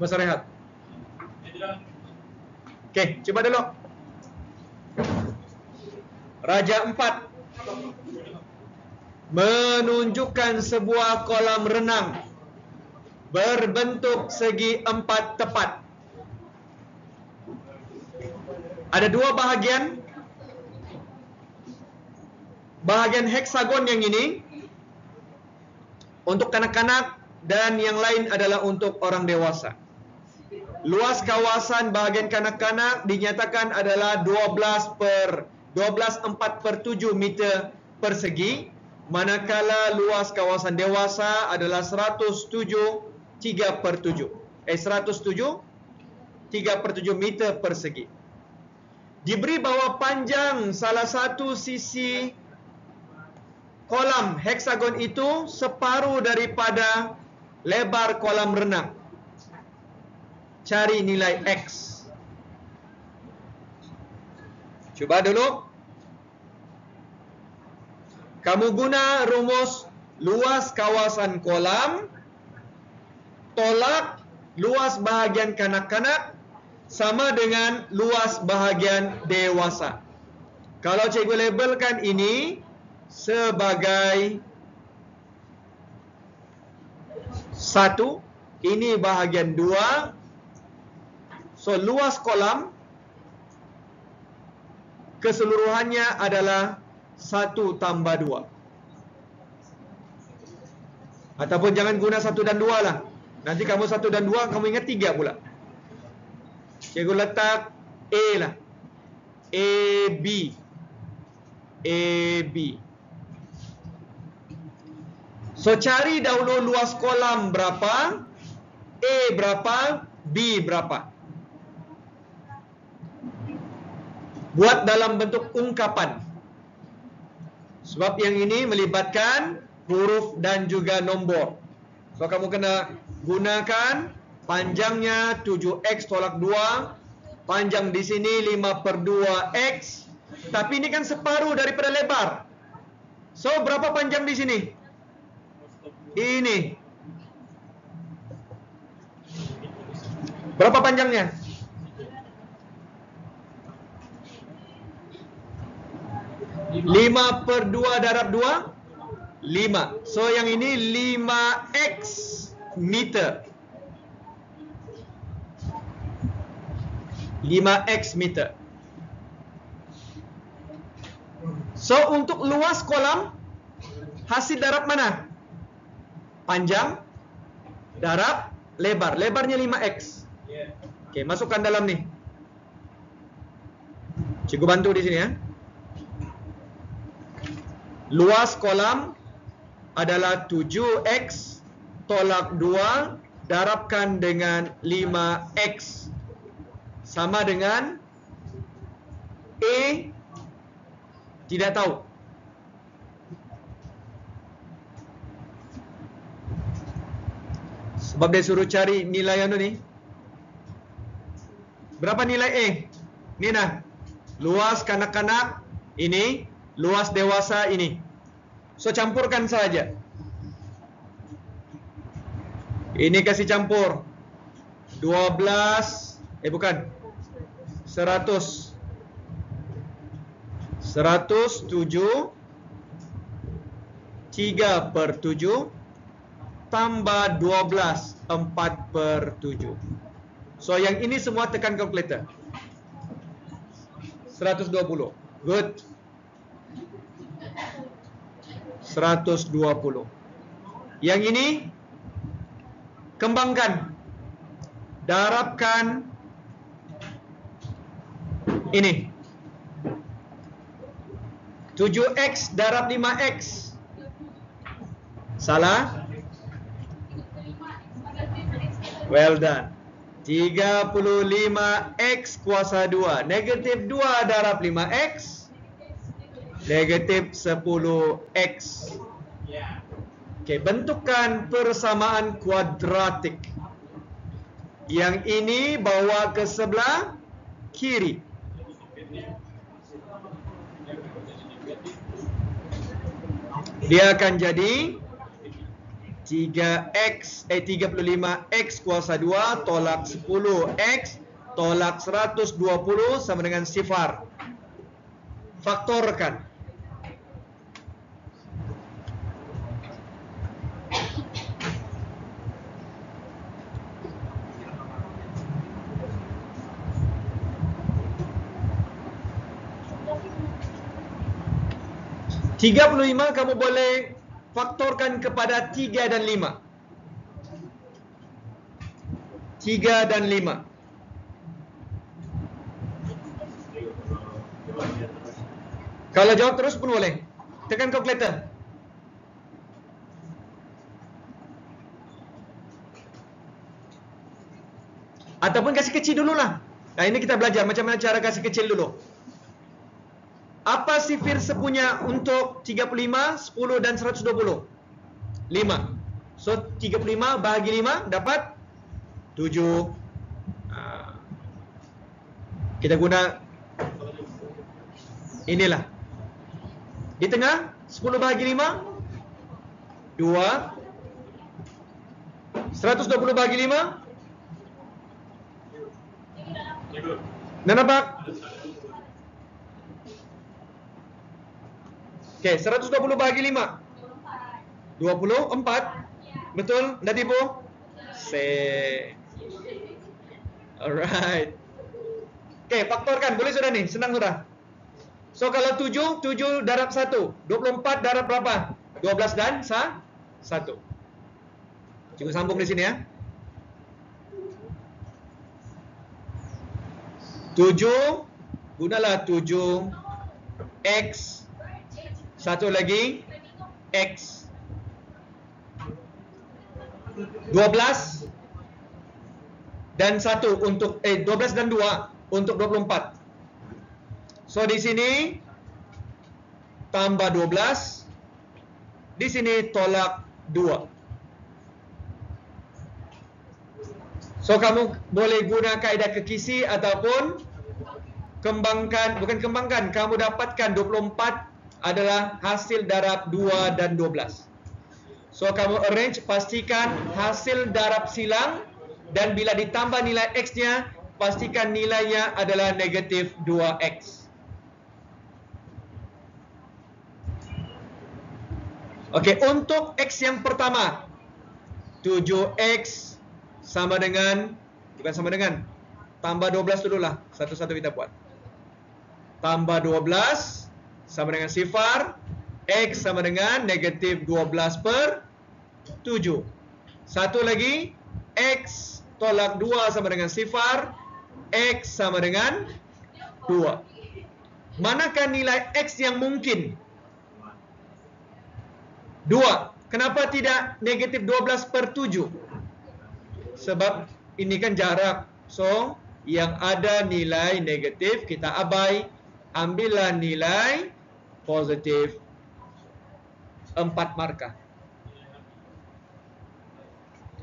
S1: Masa rehat. Oke, coba dulu. Raja 4 menunjukkan sebuah kolam renang berbentuk segi 4 tepat. Ada 2 bahagian. Bahagian heksagon yang ini untuk kanak-kanak dan yang lain adalah untuk orang dewasa. Luas kawasan bahagian kanak-kanak dinyatakan adalah 12/4/7 meter persegi, manakala luas kawasan dewasa adalah 107/3 meter persegi. Diberi bahawa panjang salah satu sisi kolam heksagon itu separuh daripada lebar kolam renang. Cari nilai X. Cuba dulu. Kamu guna rumus luas kawasan kolam tolak luas bahagian kanak-kanak sama dengan luas bahagian dewasa. Kalau cikgu labelkan ini sebagai 1, ini bahagian 2. So luas kolam keseluruhannya adalah 1+2. Ataupun jangan guna 1 dan 2 lah. Nanti kamu 1 dan 2 kamu ingat 3 pula. Cikgu letak A lah. AB. So cari dahulu luas kolam berapa, A berapa, B berapa. Buat dalam bentuk ungkapan. Sebab yang ini melibatkan huruf dan juga nombor. So kamu kena gunakan panjangnya 7x tolak 2. Panjang di sini 5/2x. Tapi ini kan separuh daripada lebar. So berapa panjang di sini? Ini. Berapa panjangnya? 5/2 darab 2 5. So yang ini 5x meter. 5x meter. So, untuk luas kolam, hasil darab mana? Panjang, darab, lebar. Lebarnya 5x. Okey, masukkan dalam ni. Cikgu bantu di sini ya. Luas kolam adalah 7x tolak 2 darabkan dengan 5x sama dengan A tidak tahu. Sebab dia suruh cari nilai anu ni. Berapa nilai A? Ni nah. Luas kanak-kanak ini, luas dewasa ini. So campurkan saja. Ini kasih campur 12 bukan 100 107 3/7 tambah 12 4/7. So yang ini semua tekan kalkulator. 120. Good. 120. Yang ini kembangkan. Darabkan ini. 7x darab 5x. Salah? Well done. 35x kuasa 2. Negatif 2 darab 5x. Negatif 10x. Okey, bentukkan persamaan kuadratik. Yang ini bawa ke sebelah kiri. Dia akan jadi 35x kuasa 2 tolak 10x tolak 120 sama dengan sifar. Faktorkan. $35 kamu boleh faktorkan kepada 3 dan 5. 3 dan 5. Kalau jawab terus pun boleh. Tekan kalkulator. Ataupun kasih kecil dululah. Nah, ini kita belajar macam mana cara kasih kecil dulu. Apa sifir sepunya untuk 35, 10 dan 120? 5. So 35 bahagi 5 dapat 7. Kita guna inilah. Di tengah 10 bahagi 5 2. 120 bahagi 5 Dah nampak? Okey, 120 bahagi 5 24. Betul? Dah tipu? Alright. Okey, faktorkan. Boleh sudah ni? Senang sudah. So kalau 7 darab 1. 24 darab berapa? 12 dan 1. Cikgu sambung di sini ya. 7 gunalah 7 x satu lagi x 12 dan 1 untuk 12 dan 2 untuk 24. So di sini tambah 12, di sini tolak 2. So kamu boleh guna kaedah kekisi ataupun kamu dapatkan 24 adalah hasil darab 2 dan 12. So kamu arrange, pastikan hasil darab silang dan bila ditambah nilai x-nya, pastikan nilainya adalah negatif 2x. Okey, untuk x yang pertama 7x sama dengan, bukan sama dengan, tambah 12 dululah, satu-satu kita buat. Tambah 12 sama dengan sifar, X sama dengan negatif 12/7. Satu lagi, X tolak 2 sama dengan sifar, X sama dengan 2. Manakah nilai X yang mungkin? 2. Kenapa tidak negatif 12/7? Sebab ini kan jarak. So, yang ada nilai negatif kita abai. Ambillah nilai positif 4 markah.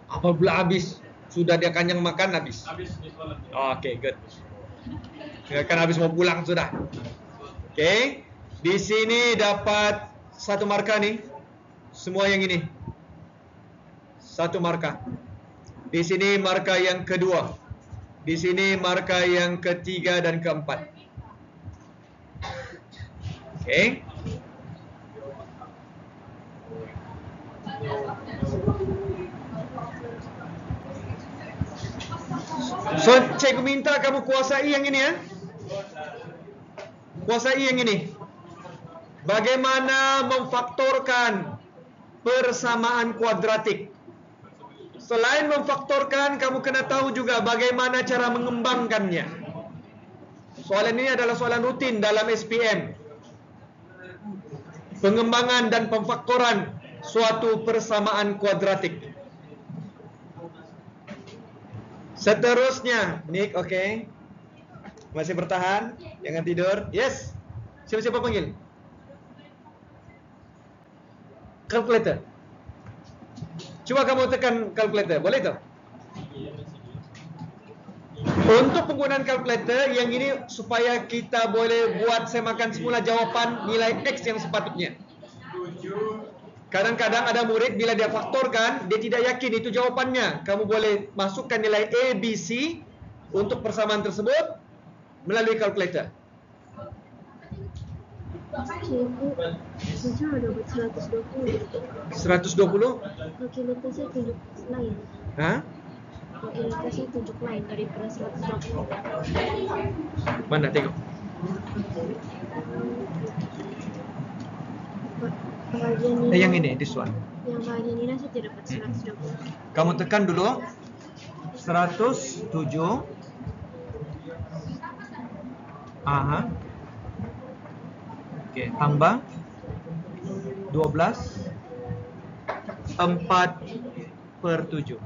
S1: Apabila habis, sudah dia kenyang makan habis. Oke, good. Kan habis mau pulang sudah. Oke. Di sini dapat 1 markah nih. Semua yang ini 1 markah. Di sini markah yang kedua. Di sini markah yang ketiga dan keempat. Oke. So, cikgu minta kamu kuasai yang ini ya. Kuasai yang ini. Bagaimana memfaktorkan persamaan kuadratik. Selain memfaktorkan, kamu kena tahu juga bagaimana cara mengembangkannya. Soalan ini adalah soalan rutin dalam SPM. Pengembangan dan pemfaktoran suatu persamaan kuadratik. Seterusnya, Nick, oke. Masih bertahan? Jangan tidur. Yes. Siapa-siapa panggil? Calculator. Coba kamu tekan calculator, boleh tak? Untuk penggunaan calculator yang ini supaya kita boleh buat semakan semula jawapan nilai X yang sepatutnya. Kadang-kadang ada murid bila dia faktorkan, dia tidak yakin itu jawapannya. Kamu boleh masukkan nilai A, B, C untuk persamaan tersebut melalui calculator.
S2: Cikgu, saya dapat 120.
S1: 120?
S2: Calculator saya tunjuk lain.
S1: Hah?
S2: Calculator saya tunjuk lain daripada 120.
S1: Mana tengok?
S2: Bahagian nilai,
S1: Yang ini, this one.
S2: yang bahagian nilai saya tidak dapat 120.
S1: Kamu tekan dulu 107. Aha. Oke, tambah 12 4/7.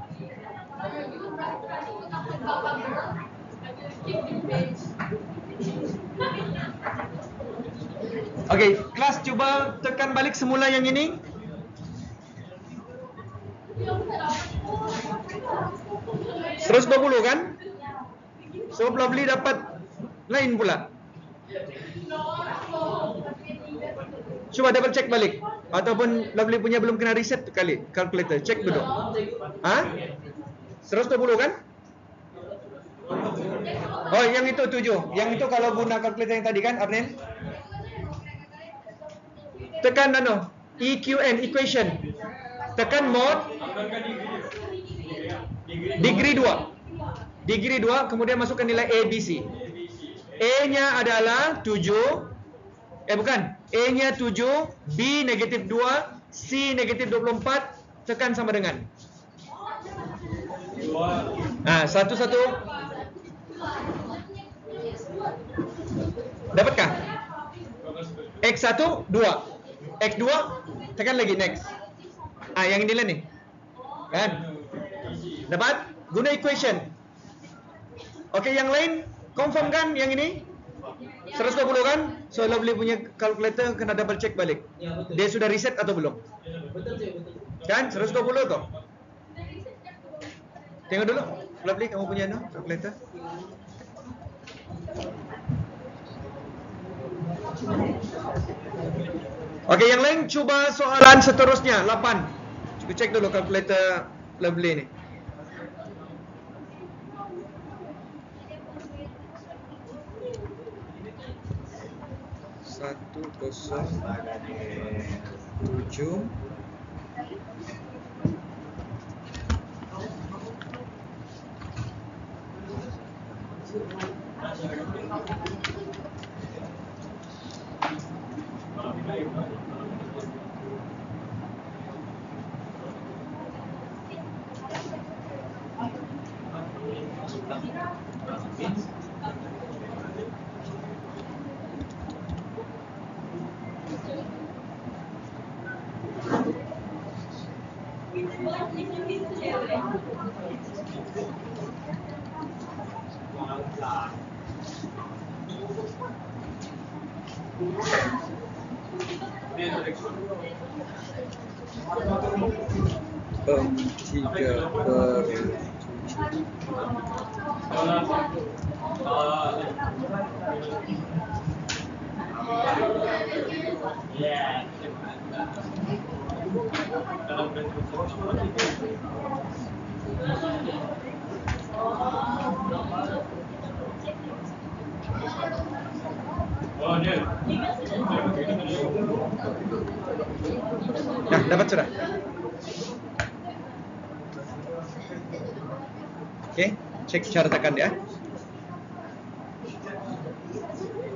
S1: Oke, kelas coba tekan balik semula yang ini. Terus 20 kan? So, Lovely dapat lain pula. Coba double check balik. Ataupun Lovely punya belum kena reset kali calculator. Check dulu. Hah? 120 kan? Oh, yang itu 7. Yang itu kalau guna calculator yang tadi kan, Arnen? Tekan EQN, equation. Tekan mode. Degree 2. Degree 2, kemudian masukkan nilai A, B, C. A-nya adalah 7. Bukan. A-nya 7, B negatif 2, C negatif 24, tekan sama dengan. Nah, satu-satu. Dapatkah? X1, 2. X2, tekan lagi, next. Yang inilah nih. Kan? Dapat? Guna equation. Oke, yang lain confirm kan yang ini? 120 kan? So, Lovely punya calculator kena double check balik. Dia sudah reset atau belum? Kan? 120 tuh. Tengok dulu. Lovely, kamu punya calculator? Oke, yang lain coba soalan seterusnya 8. Cuba cek dulu calculator Lovely ni. Satu kosong 7. Nah, dapat sudah. Oke, cek cara tekan ya.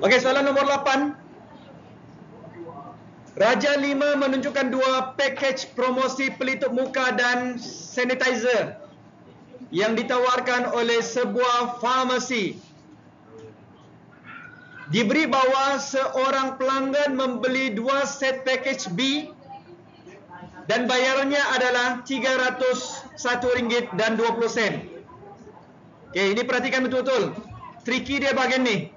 S1: Oke, soalan nomor 8. Raja 5 menunjukkan 2 package promosi pelitup muka dan sanitizer yang ditawarkan oleh sebuah farmasi. Diberi bahawa seorang pelanggan membeli 2 set package B dan bayarannya adalah RM301.20. Oke, ini perhatikan betul-betul. Tricky dia bagian ni.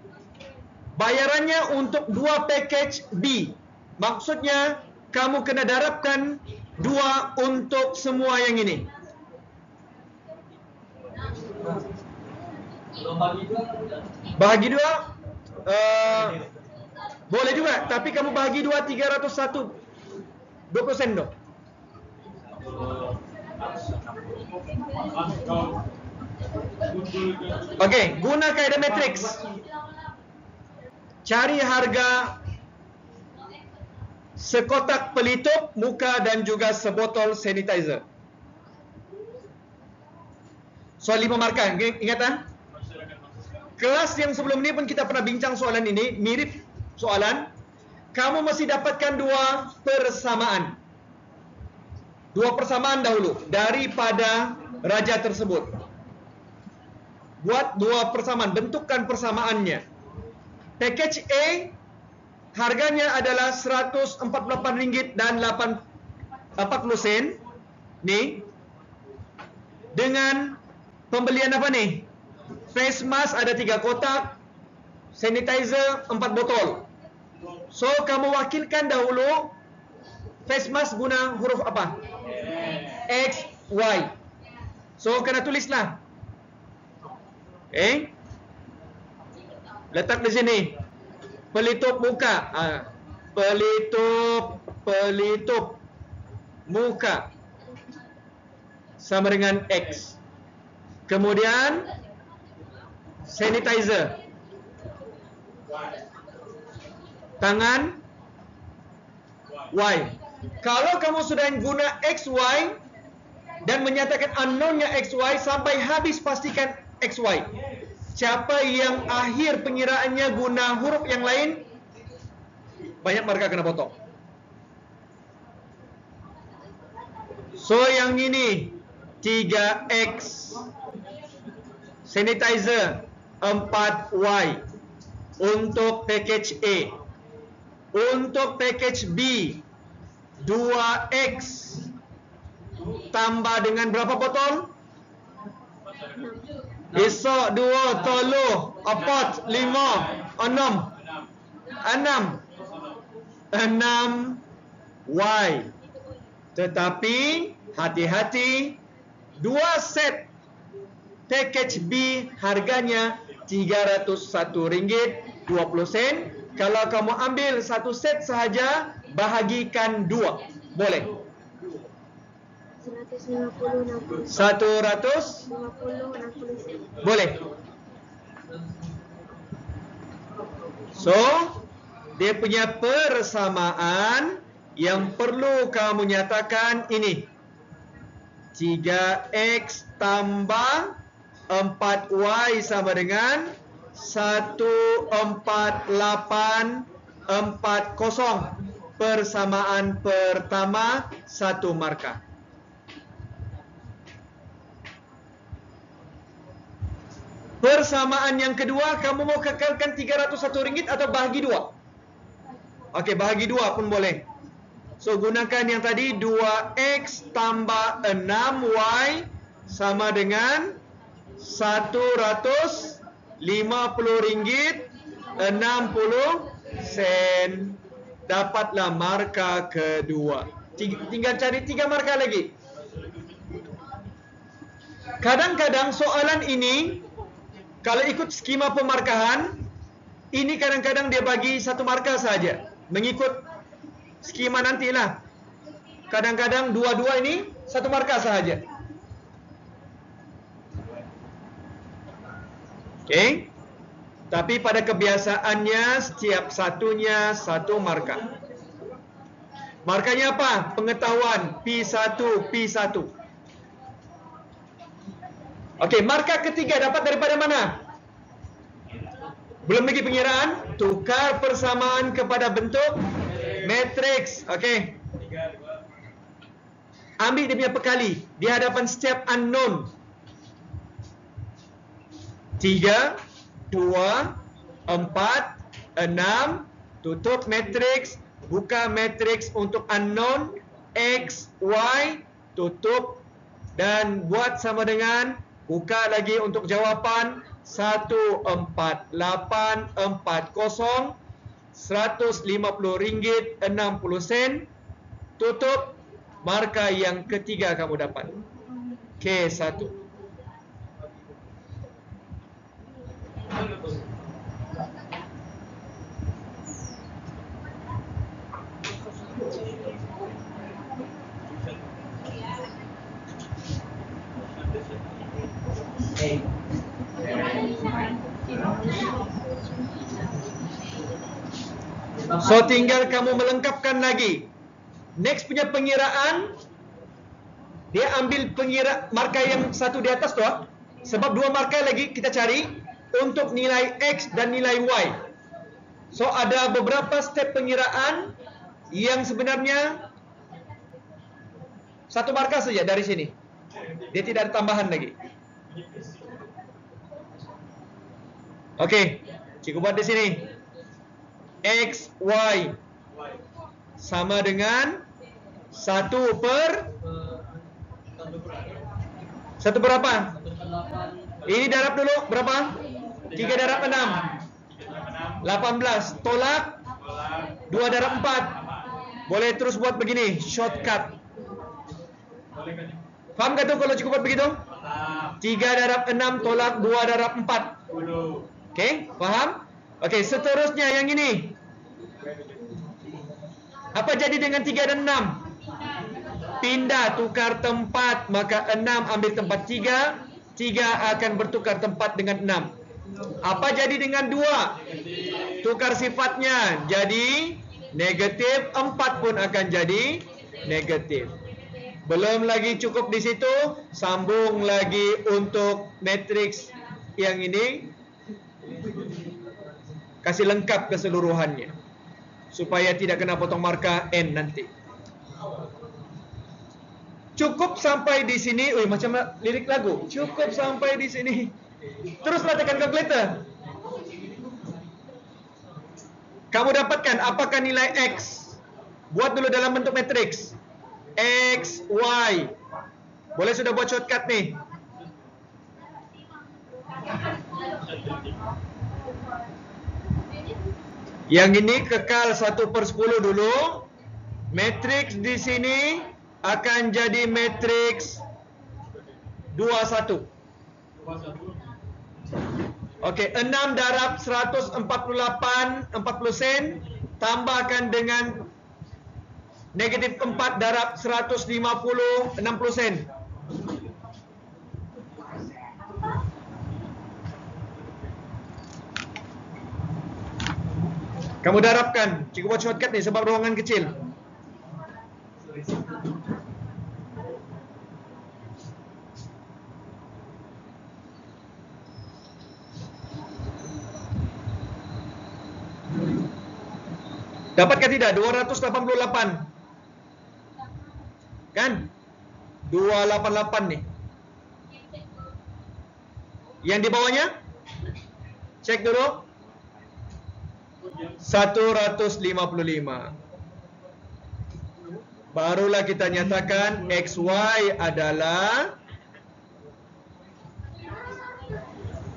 S1: Bayarannya untuk 2 package B. Maksudnya, kamu kena darabkan 2 untuk semua yang ini. Bahagi 2? Boleh juga, tapi kamu bahagi 2 301 20% dong. Okey, guna kaedah matriks. Cari harga sekotak pelitup muka dan juga sebotol sanitizer. Soal 5 markah, ingat tak? Kelas yang sebelum ini pun kita pernah bincang soalan ini, mirip soalan. Kamu mesti dapatkan 2 persamaan. 2 persamaan dahulu daripada raja tersebut. Buat 2 persamaan, bentukkan persamaannya. Package A harganya adalah RM148.40. Ni dengan pembelian apa nih? Face mask ada 3 kotak, sanitizer 4 botol. So kamu wakilkan dahulu face mask guna huruf apa? X, Y. So kena tulislah. Letak di sini. Pelitup muka. Pelitup muka sama dengan X. Kemudian sanitizer. Tangan Y. Kalau kamu sudah guna XY dan menyatakan unknown-nya XY sampai habis, pastikan XY. Siapa yang akhir pengiraannya guna huruf yang lain, banyak markah kena potong. So yang ini 3X, sanitizer 4Y untuk package A. Untuk package B 2X tambah dengan berapa botol? Esok 2, tolu, 4, 5, 6 6Y. Tetapi hati-hati, 2 set package B harganya RM301.20. Kalau kamu ambil 1 set sahaja, bahagikan 2. Boleh? 100? Boleh. So, dia punya persamaan yang perlu kamu nyatakan ini. 3X tambah 4Y sama dengan 14840. persamaan pertama 1 markah. Persamaan yang kedua, kamu mau kekalkan RM301 atau bahagi 2? Okey, bahagi 2 pun boleh. So, gunakan yang tadi 2X tambah 6Y sama dengan RM150.60. Dapatlah markah kedua. Tinggal cari 3 markah lagi. Kadang-kadang soalan ini, kalau ikut skema pemarkahan, ini kadang-kadang dia bagi 1 markah saja. Mengikut skema nantilah. Kadang-kadang dua-dua ini 1 markah sahaja. Okey. Tapi pada kebiasaannya setiap satunya 1 markah. Markahnya apa? Pengetahuan P1, P1. Okey, markah ketiga dapat daripada mana? Belum lagi pengiraan, tukar persamaan kepada bentuk matriks. Okey. Ambil dia punya pekali di hadapan setiap unknown. 3, 2, 4, 6. Tutup matriks, buka matriks untuk unknown X, Y, tutup dan buat sama dengan buka lagi untuk jawapan 14840 RM150.60. Tutup, markah yang ketiga kamu dapat K1. So tinggal kamu melengkapkan lagi. Next punya pengiraan, dia ambil markah yang satu di atas tu, sebab 2 markah lagi kita cari untuk nilai X dan nilai Y. So ada beberapa step pengiraan yang sebenarnya 1 markah saja dari sini. Dia tidak ada tambahan lagi. Okey, cikgu buat di sini. X, Y sama dengan 1 per 1 berapa? Ini darab dulu berapa? 3 darab 6 18. Tolak 2 darab 4. Boleh terus buat begini, shortcut. Faham tak tu kalau cikgu buat begitu? 3 darab 6 tolak 2 darab 4. Okey, faham? Okey, seterusnya yang ini. Apa jadi dengan 3 dan 6? Pindah, tukar tempat. Maka 6 ambil tempat 3. 3 akan bertukar tempat dengan 6. Apa jadi dengan 2? Tukar sifatnya. Jadi negatif. 4 pun akan jadi negatif. Belum lagi cukup di situ. Sambung lagi untuk matriks yang ini. Kasih lengkap keseluruhannya supaya tidak kena potong markah N nanti. Cukup sampai di sini. Macam lirik lagu. Cukup sampai di sini. Teruslah tekan calculator. Kamu dapatkan apakah nilai X. Buat dulu dalam bentuk matriks. X, Y. Boleh sudah buat shortcut nih. Yang ini kekal 1/10 dulu. Matriks di sini akan jadi matriks 21. Okey, 6 darab 148 40 sen tambahkan dengan negatif 4 darab 150 60 sen. Kamu darabkan. Cikgu buat shortcut ni sebab ruangan kecil. Dapatkah tidak? 288. Kan? 288 nih. Yang di bawahnya? Cek dulu. 155. Barulah kita nyatakan XY adalah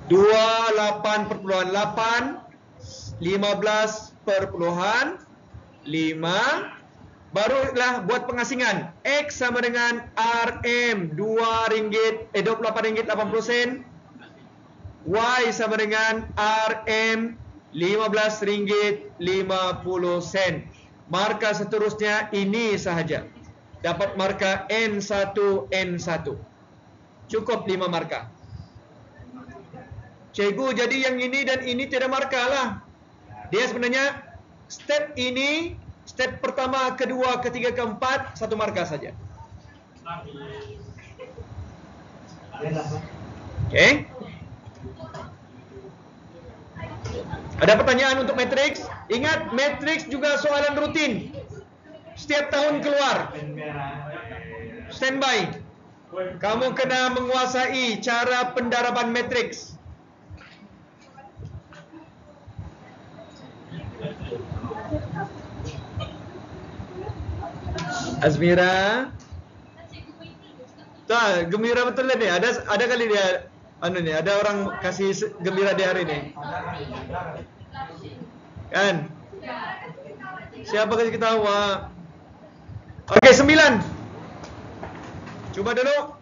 S1: 28,8 15,5. Barulah buat pengasingan. X sama dengan RM 2 ringgit 28 ringgit 80 sen. Y sama dengan RM 15 ringgit 50 sen. Markah seterusnya ini sahaja. Dapat markah N1 N1. Cukup 5 markah. Cikgu, jadi yang ini dan ini tidak markah lah. Dia sebenarnya step ini, step pertama, kedua, ketiga, keempat, 1 markah saja. Oke. Ada pertanyaan untuk matriks? Ingat, matriks juga soalan rutin. Setiap tahun keluar. Standby. Kamu kena menguasai cara pendaraban matriks. Azmira. Tak, gembira betul lah ni. Ada kali dia ada orang kasih gembira di hari ni. Kan? Siapa kasih ketawa? Okey, 9. Cuba dulu.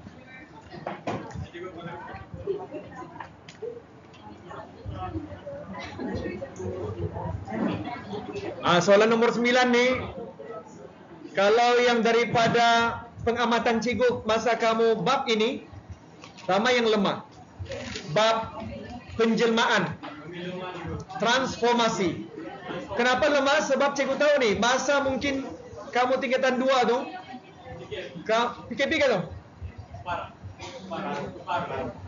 S1: Soalan nombor 9 ni, kalau yang daripada pengamatan cikgu masa kamu bab ini, ramai yang lemah. Bab penjelmaan, transformasi. Kenapa lemah? Sebab cikgu tahu ni, masa mungkin kamu tingkatan 2 tu, PKP kan tu?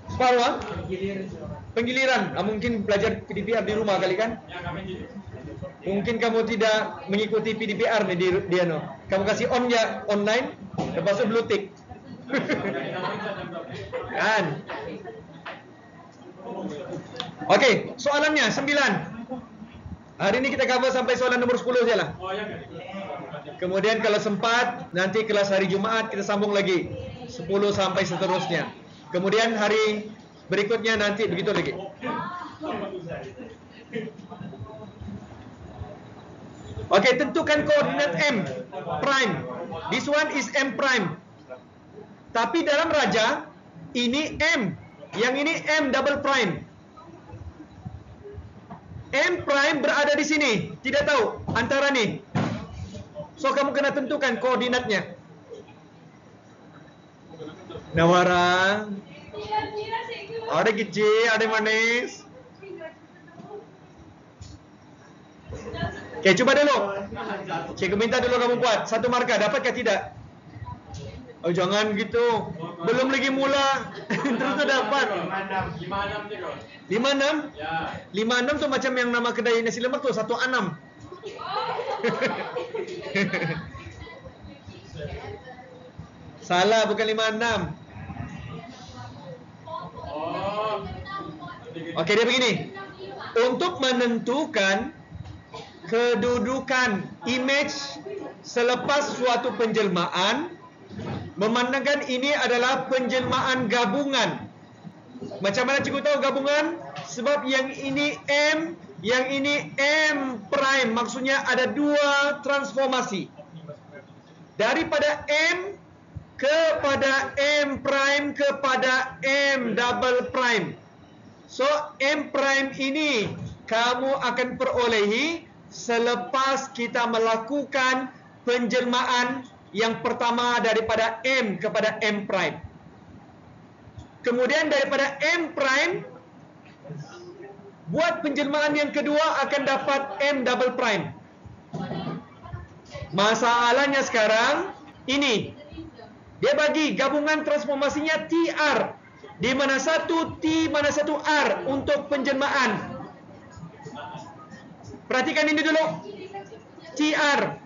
S1: Separuh ah? Penggiliran. Mungkin belajar PDPR di rumah kali kan? Mungkin kamu tidak mengikuti PDPR ni dia no. Kamu kasih on ya online, lepas tu blue tick. Kan? Okey, soalannya 9. Hari ini kita cover sampai soalan nombor 10 saja lah. Kemudian kalau sempat, nanti kelas hari Jumaat kita sambung lagi 10 sampai seterusnya. Kemudian hari berikutnya nanti begitu lagi. Okey, tentukan koordinat M prime. This one is M prime. Tapi dalam raja ini M, yang ini M double prime. M prime berada di sini, tidak tahu antara ni. So kamu kena tentukan koordinatnya. Nawara. Ada kecil, ada manis. Okey, cuba dulu. Cikgu minta dulu kamu buat 1 markah, dapatkah tidak? Oh, jangan gitu. Belum lagi mula. Terus tu dapat.
S3: 56 je kau.
S1: 56?
S3: Ya.
S1: 56 tu macam yang nama kedai nasi lemak tu, 1/6. Salah, bukan 56.
S3: Oh.
S1: Okey, dia begini. Untuk menentukan kedudukan image selepas suatu penjelmaan, memandangkan ini adalah penjelmaan gabungan. Macam mana cikgu tahu gabungan? Sebab yang ini M, yang ini M prime. Maksudnya ada 2 transformasi. Daripada M kepada M prime kepada M double prime. So M prime ini kamu akan perolehi selepas kita melakukan penjelmaan yang pertama daripada M kepada M prime. Kemudian daripada M prime, buat penjelmaan yang kedua akan dapat M double prime. Masalahnya sekarang ini, dia bagi gabungan transformasinya TR, di mana satu T, mana satu R untuk penjelmaan. Perhatikan ini dulu. T QR.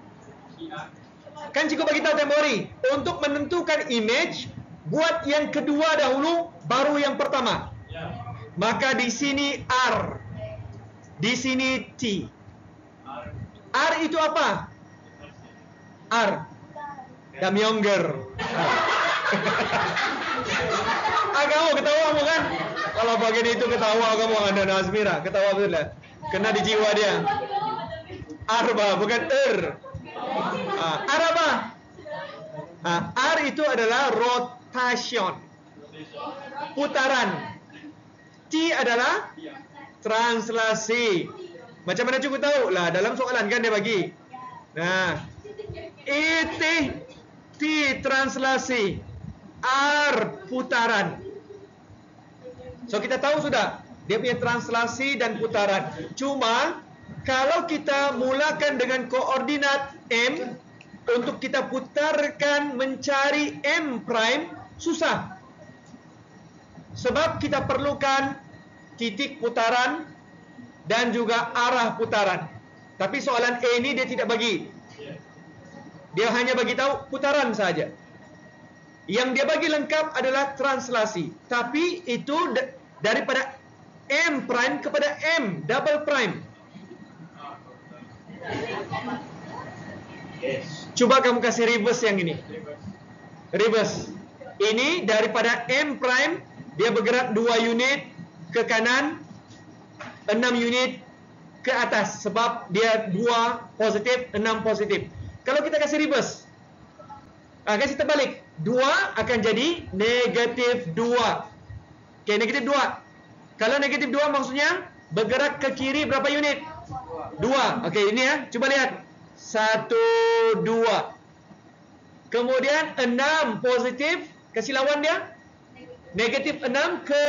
S1: Kan cikgu bagi tahu tempoh hari, untuk menentukan image, buat yang kedua dahulu, baru yang pertama. Maka di sini R, di sini T. R itu apa? R. Damyonger. Kamu ketawa kamu kan? Kalau bagian itu ketawa kamu, Anda Nazmira, ketawa betul lah. Kena di jiwa dia. Arba, bukan R apa? R itu adalah rotation, putaran. T adalah translasi. Macam mana cikgu tahu? Lah, dalam soalan kan dia bagi. Nah, T translasi, R putaran. So kita tahu sudah dia punya translasi dan putaran. Cuma kalau kita mulakan dengan koordinat M, untuk kita putarkan mencari M prime susah. Sebab kita perlukan titik putaran dan juga arah putaran. Tapi soalan A ini dia tidak bagi. Dia hanya bagi tahu putaran saja. Yang dia bagi lengkap adalah translasi. Tapi itu daripada M prime kepada M double prime. Coba kamu kasih reverse yang ini. Reverse. Ini daripada M prime, dia bergerak 2 unit ke kanan, 6 unit ke atas. Sebab dia 2 positif, 6 positif. Kalau kita kasih reverse, kasih terbalik, 2 akan jadi negatif 2. Okay, negatif 2. Kalau negatif 2 maksudnya bergerak ke kiri berapa unit? 2. Okay, ini ya. Coba lihat. 1, 2. Kemudian 6 positif. Kasih lawan dia. Negatif 6 ke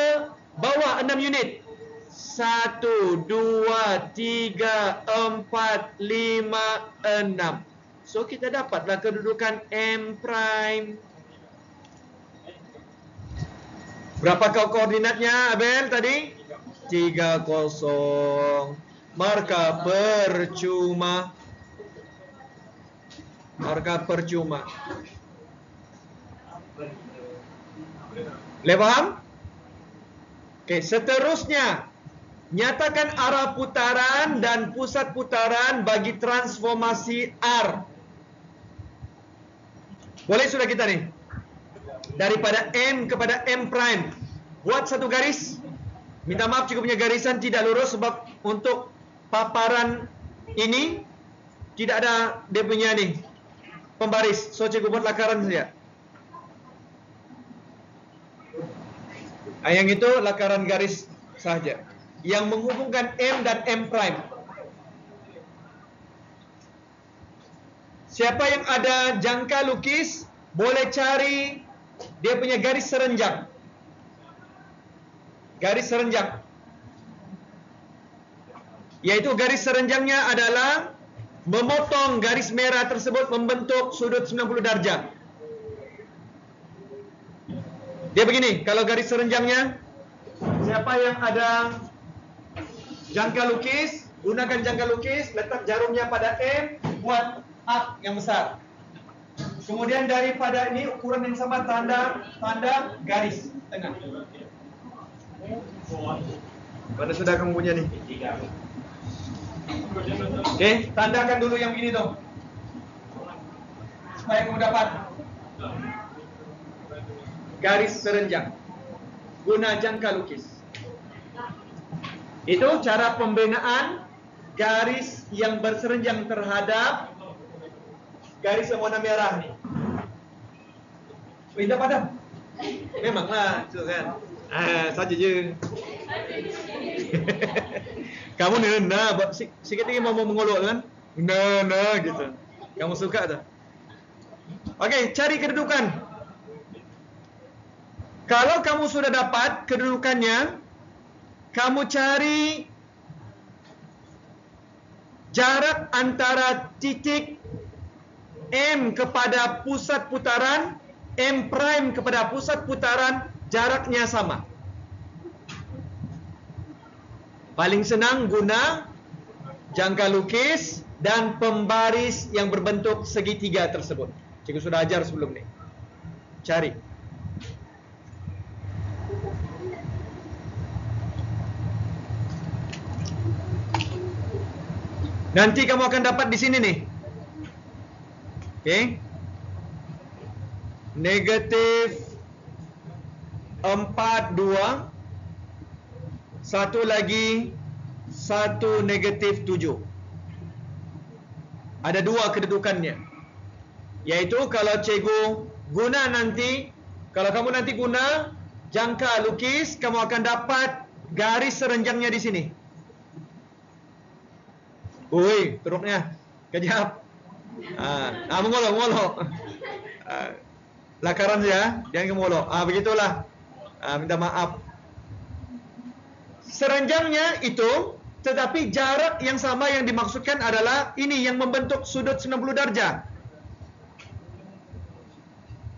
S1: bawah 6 unit. 1, 2, 3, 4, 5, 6. So kita dapatlah kedudukan M prime. Berapakah koordinatnya Abel tadi? 30. Markah percuma. Markah percuma. Boleh faham? Okey, seterusnya nyatakan arah putaran dan pusat putaran bagi transformasi R. Boleh sudah kita ni? Daripada M kepada M prime. Buat satu garis. Minta maaf cikgu punya garisan tidak lurus sebab untuk paparan ini tidak ada dia punya ni pembaris. So cikgu buat lakaran saja. Yang itu lakaran garis saja yang menghubungkan M dan M prime. Siapa yang ada jangka lukis boleh cari dia punya garis serenjang. Garis serenjang. Yaitu garis serenjangnya adalah memotong garis merah tersebut membentuk sudut 90 darjah. Dia begini, kalau garis serenjangnya, siapa yang ada jangka lukis, gunakan jangka lukis, letak jarumnya pada M, buat arc yang besar. Kemudian daripada ini ukuran yang sama, tanda garis tengah. Mana sudah kamu punya ni? Okey, tandakan dulu yang begini tu. Supaya kamu dapat garis serenjang. Guna jangka lukis. Itu cara pembinaan garis yang berserenjang terhadap garis yang warna merah ni. Indah padam. Memanglah, tu kan. Saja je. Kamu nena buat sikit lagi mau mengolok kan? Nena gitu. Kamu suka tak? Okey, cari kedudukan. Kalau kamu sudah dapat kedudukannya, kamu cari jarak antara titik M kepada pusat putaran, M prime kepada pusat putaran, jaraknya sama. Paling senang guna jangka lukis dan pembaris yang berbentuk segitiga tersebut. Cikgu sudah ajar sebelum ni. Cari. Nanti kamu akan dapat di sini nih. Okey. Negatif 42. Satu lagi 1 negatif 7. Ada dua kedudukannya. Yaitu kalau cikgu guna nanti, kalau kamu nanti guna jangka lukis, kamu akan dapat garis serenjangnya di sini. Ui, teruknya. Kejap. Mengolok. Lakaran saja, jangan kemolok. Begitulah. Minta maaf. Serenjangnya itu, tetapi jarak yang sama yang dimaksudkan adalah ini yang membentuk sudut 90 darjah.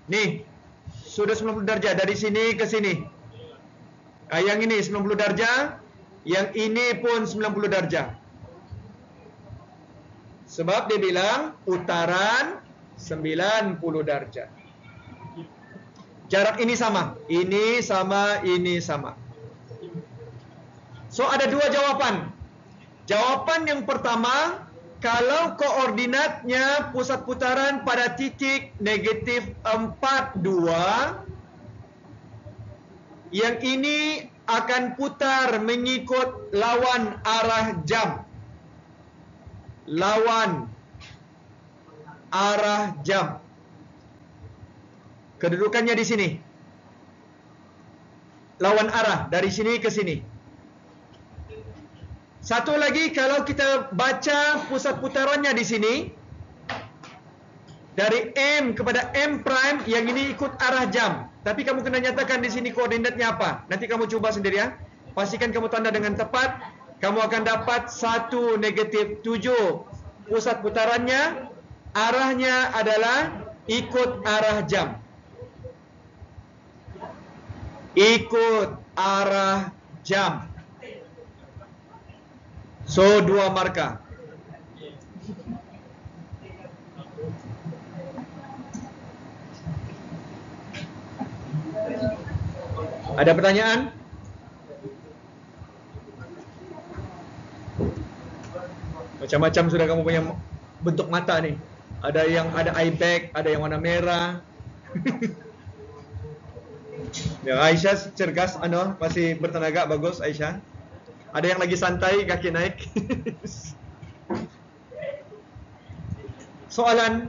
S1: Nih, sudut 90 darjah dari sini ke sini. Yang ini 90 darjah, yang ini pun 90 darjah. Sebab dia bilang putaran 90 darjah. Jarak ini sama, ini sama, ini sama. So ada dua jawapan. Jawapan yang pertama, kalau koordinatnya pusat putaran pada titik negatif 42, yang ini akan putar mengikut lawan arah jam. Lawan arah jam. Kedudukannya di sini. Lawan arah dari sini ke sini. Satu lagi, kalau kita baca pusat putarannya di sini, dari M kepada M prime, yang ini ikut arah jam. Tapi kamu kena nyatakan di sini koordinatnya apa. Nanti kamu coba sendiri ya. Pastikan kamu tanda dengan tepat. Kamu akan dapat 1 negatif 7 pusat putarannya. Arahnya adalah ikut arah jam. Ikut arah jam. So, 2 markah. Ada pertanyaan? Macam-macam sudah kamu punya bentuk mata nih. Ada yang ada eye bag, ada yang warna merah. Ya, Aisyah cergas, masih bertenaga, bagus Aisyah. Ada yang lagi santai, kaki naik. Soalan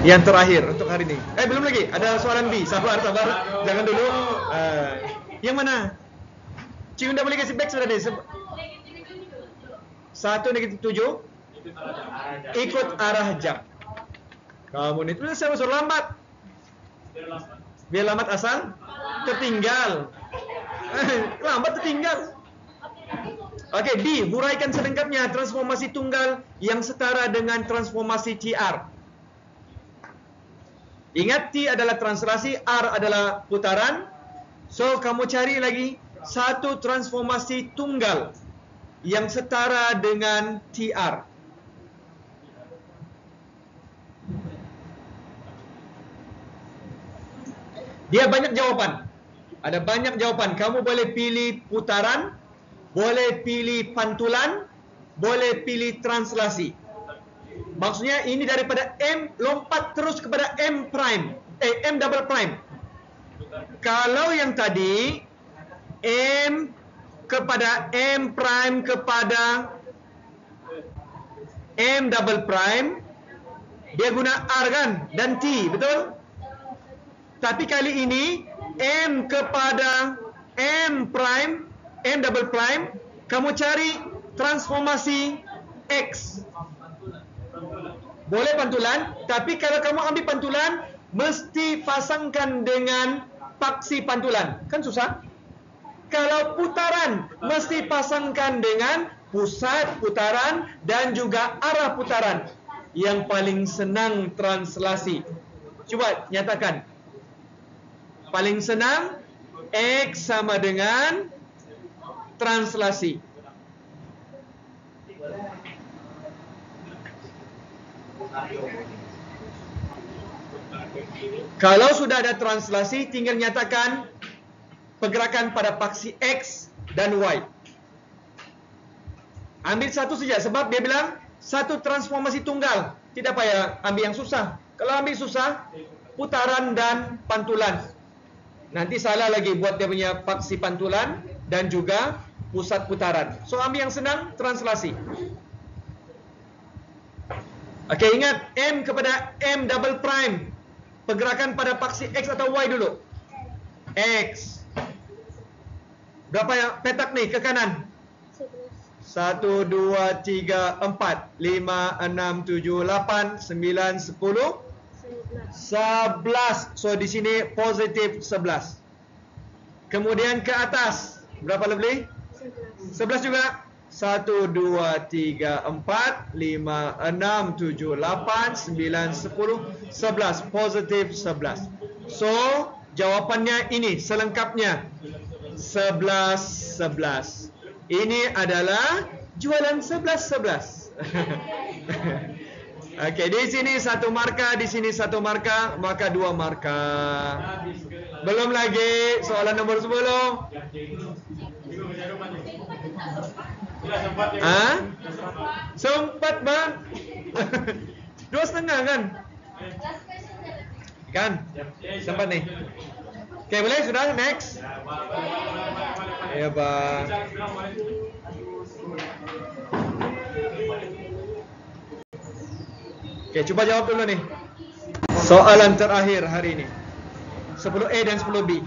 S1: yang terakhir untuk hari ini. Belum lagi. Ada soalan B. Sabar. Jangan dulu. Yang mana? Cikgu dah boleh kasih back sudah deh. 1 negatif 7 ikut arah jam. Kamu ni tu saya suruh lambat. Biar lambat asal tertinggal. Lambat tertinggal. Okey, B. Huraikan selengkapnya transformasi tunggal yang setara dengan transformasi TR. Ingat, T adalah translasi, R adalah putaran. So, kamu cari lagi satu transformasi tunggal yang setara dengan TR. Dia banyak jawapan. Ada banyak jawapan. Kamu boleh pilih putaran, boleh pilih pantulan, boleh pilih translasi. Maksudnya ini daripada M lompat terus kepada M prime, M double prime. Kalau yang tadi M kepada M prime kepada M double prime, dia guna R kan dan T, betul? Tapi kali ini M kepada M prime, M double prime, kamu cari transformasi X. Boleh pantulan, tapi kalau kamu ambil pantulan, mesti pasangkan dengan paksi pantulan. Kan susah? Kalau putaran, mesti pasangkan dengan pusat putaran dan juga arah putaran. Yang paling senang translasi. Coba nyatakan. Paling senang, X sama dengan translasi. Kalau sudah ada translasi, tinggal nyatakan pergerakan pada paksi X dan Y. Ambil satu saja, sebab dia bilang satu transformasi tunggal. Tidak payah ambil yang susah. Kalau ambil susah, putaran dan pantulan. Nanti salah lagi buat dia punya paksi pantulan dan juga pusat putaran. So ambil yang senang, translasi. Okey, ingat M kepada M double prime. Pergerakan pada paksi X atau Y dulu. X. Berapa ya petak ni ke kanan? 1, 2, 3, 4, 5, 6, 7, 8, 9, 10, 11. So di sini positif 11. Kemudian ke atas. Berapa lebih? 11 juga. 1, 2, 3, 4, 5, 6, 7, 8, 9, 10, 11. Positif 11. So, jawapannya ini selengkapnya. 11, 11. Ini adalah jualan 11, 11. Okey, di sini satu markah, di sini satu markah, maka 2 markah. Belum lagi soalan nombor 10. Sempat bang. 2,5 kan? Kan? Sempat nih. Okey, boleh sudah next. Ya bang. Okey, cuba jawab dulu nih. Soalan terakhir hari ini. 10A dan 10B.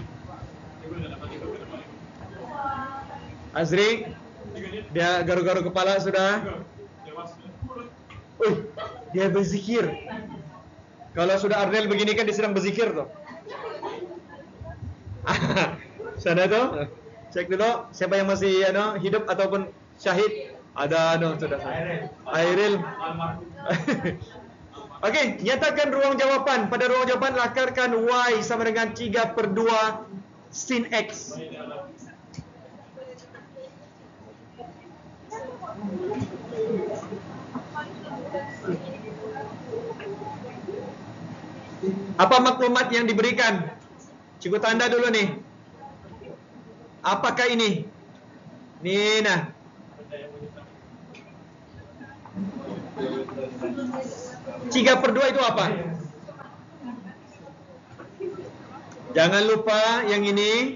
S1: Azri, dia garu-garu kepala sudah. Dia berzikir. Kalau sudah Arnel begini kan dia sedang berzikir tuh. Sana tuh. Cek dulu siapa yang masih hidup ataupun syahid. Ada sudah. Airil. Okey, nyatakan ruang jawapan. Pada ruang jawapan lakarkan Y sama dengan 3/2 sin X. Apa maklumat yang diberikan? Cikgu tanda dulu nih. Apakah ini? Ni nah. Tiga per 2 itu apa? Jangan lupa yang ini.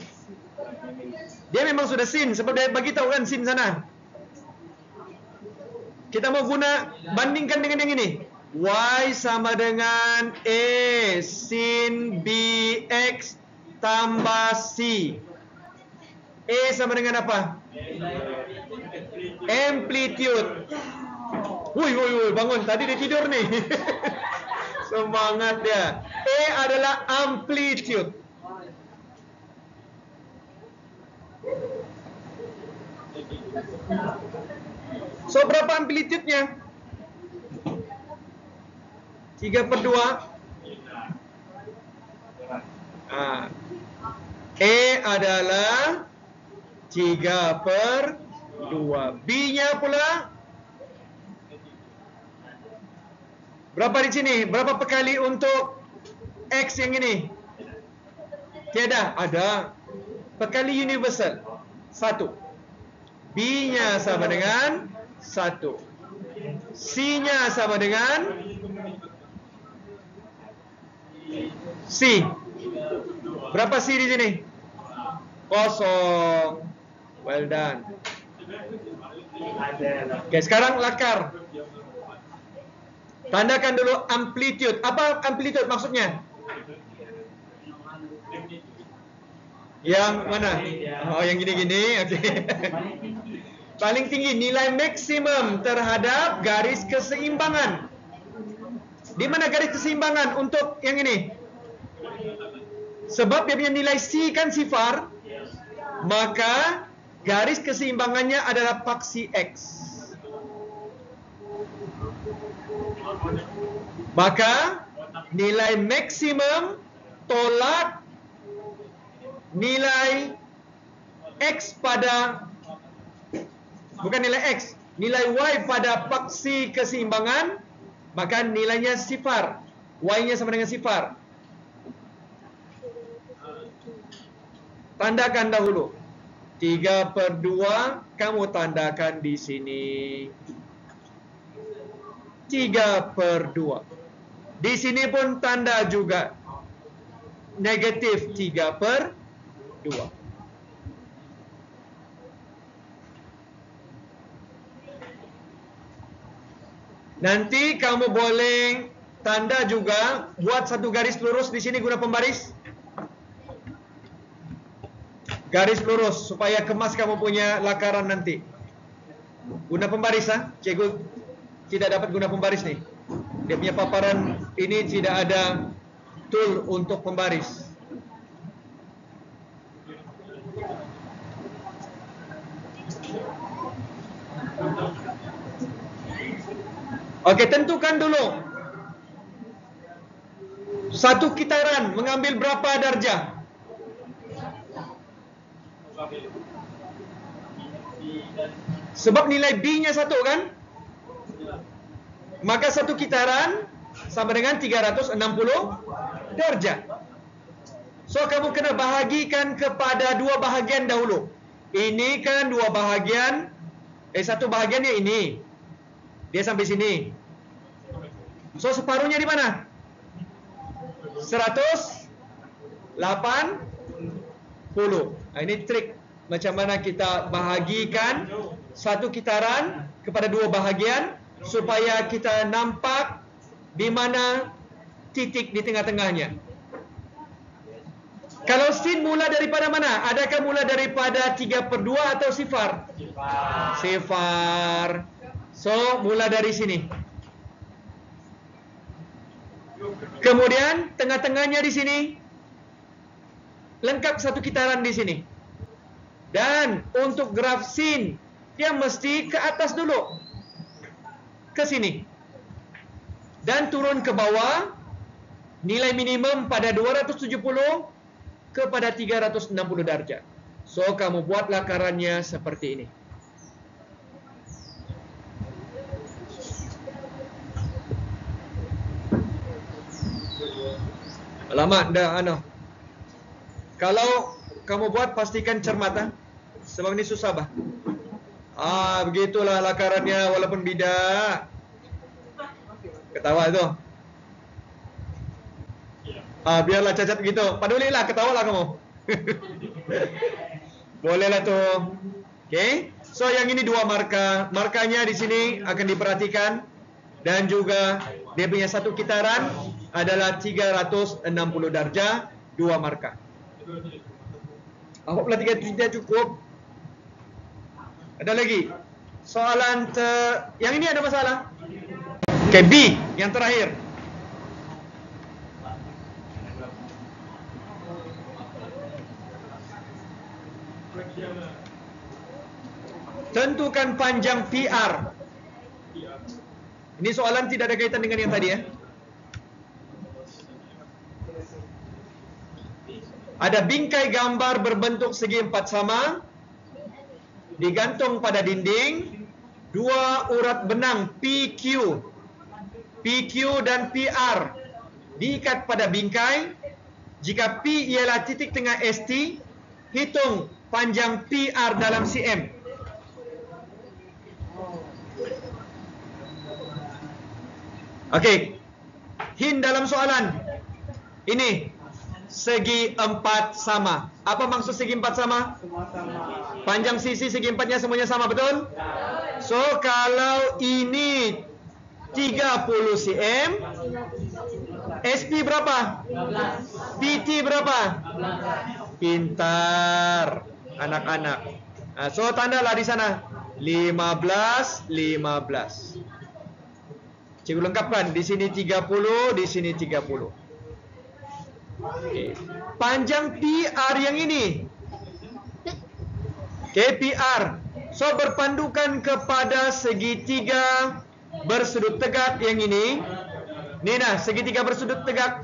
S1: Dia memang sudah sin sebab dia bagi tahu kan sin sana. Kita mau guna bandingkan dengan yang ini. Y sama dengan A sin BX tambah C. A sama dengan apa? Amplitude. Woi, bangun. Tadi dia tidur nih. Semangat dia. A adalah amplitude. So, berapa amplitude-nya? 3/2. A adalah 3/2. B-nya pula berapa di sini? Berapa perkali untuk X yang ini? Tiada, ada. Perkali universal. 1. B-nya sama dengan 1. C-nya sama dengan C. Berapa C di sini? 0. Well done. Oke, sekarang lakar. Tandakan dulu amplitude. Apa amplitude maksudnya? Yang mana? Oh, yang gini-gini. Oke. Paling tinggi nilai maksimum terhadap garis keseimbangan. Di mana garis keseimbangan untuk yang ini? Sebab dia punya nilai C kan sifar, maka garis keseimbangannya adalah paksi X. Maka nilai maksimum tolak nilai X pada, bukan nilai X, nilai Y pada paksi keseimbangan Maka nilainya sifar. Y-nya sama dengan sifar. Tandakan dahulu. 3/2 kamu tandakan di sini. 3/2. Di sini pun tanda juga. Negatif 3/2. Nanti kamu boleh tanda juga, buat satu garis lurus di sini guna pembaris. Garis lurus supaya kemas kamu punya lakaran nanti. Guna pembaris, cikgu tidak dapat guna pembaris nih. Dia punya paparan ini tidak ada tool untuk pembaris. Oke, tentukan dulu. Satu kitaran mengambil berapa darjah? Sebab nilai B-nya 1 kan? Maka satu kitaran sama dengan 360 darjah. So, kamu kena bahagikan kepada dua bahagian dahulu. Ini kan dua bahagian. Satu bahagiannya ini. Dia sampai sini. So, separuhnya di mana? 180. Ini trik macam mana kita bahagikan satu kitaran kepada dua bahagian supaya kita nampak di mana titik di tengah-tengahnya. Kalau sin mula daripada mana? Adakah mula daripada 3/2 atau sifar? Sifar. So, mula dari sini. Kemudian tengah-tengahnya di sini. Lengkap satu kitaran di sini. Dan untuk graf sin, dia mesti ke atas dulu. Ke sini. Dan turun ke bawah. Nilai minimum pada 270 kepada 360 darjah. So, kamu buat lakarannya seperti ini. Alamak, dah Kalau kamu buat, pastikan cermat, sebab ini susah, bah. Begitulah lakarannya walaupun bida. Ketawa itu. Biarlah cacat begitu. Padulilah, ketawalah kamu. Bolehlah tuh. Okay. So, yang ini dua marka. Markanya di sini akan diperhatikan. Dan juga dia punya satu kitaran adalah 360 darjah, dua marka. Apabila 3 tidak cukup. Ada lagi. Soalan yang ini ada masalah. Okay, B yang terakhir. Tentukan panjang PR. Ini soalan tidak ada kaitan dengan yang tadi, ya. Ada bingkai gambar berbentuk segi empat sama, digantung pada dinding, dua urat benang PQ dan PR diikat pada bingkai. Jika P ialah titik tengah ST, hitung panjang PR dalam cm. Okey. Hint dalam soalan. Ini segi empat sama. Apa maksud segi empat sama? Panjang sisi segi empatnya semuanya sama, betul? So, kalau ini 30 cm, SP berapa? PT berapa? Pintar anak-anak. So, tandalah di sana 15. Cikgu lengkapkan. Di sini 30, di sini 30. Okay. Panjang PR yang ini. PR. So, berpandukan kepada segitiga bersudut tegak yang ini. Ni nah, segitiga bersudut tegak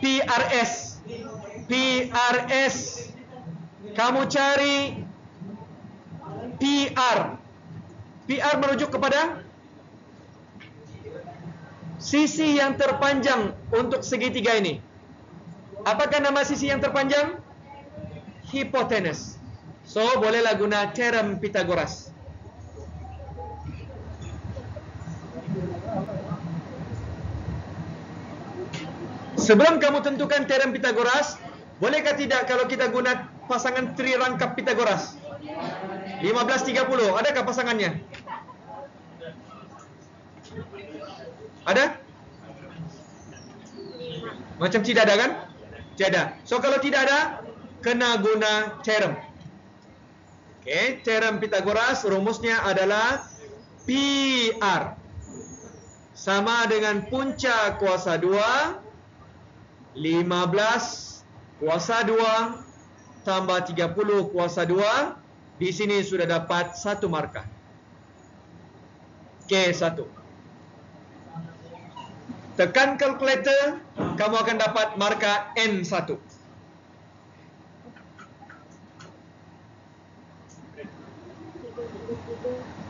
S1: PRS. Kamu cari PR. PR merujuk kepada sisi yang terpanjang untuk segitiga ini. Apakah nama sisi yang terpanjang? Hipotenus. So, bolehlah guna teorem Pythagoras. Sebelum kamu tentukan teorem Pythagoras, bolehkah tidak kalau kita guna pasangan trirangkap Pythagoras? 15-30, adakah pasangannya? Ada? Macam tidak ada kan? Tidak. So kalau tidak ada, kena guna teorem. Okey, teorem Pythagoras rumusnya adalah PR sama dengan punca kuasa 2 15 kuasa 2 tambah 30 kuasa 2. Di sini sudah dapat 1 markah. K1. Tekan kalkulator, kamu akan dapat markah N1.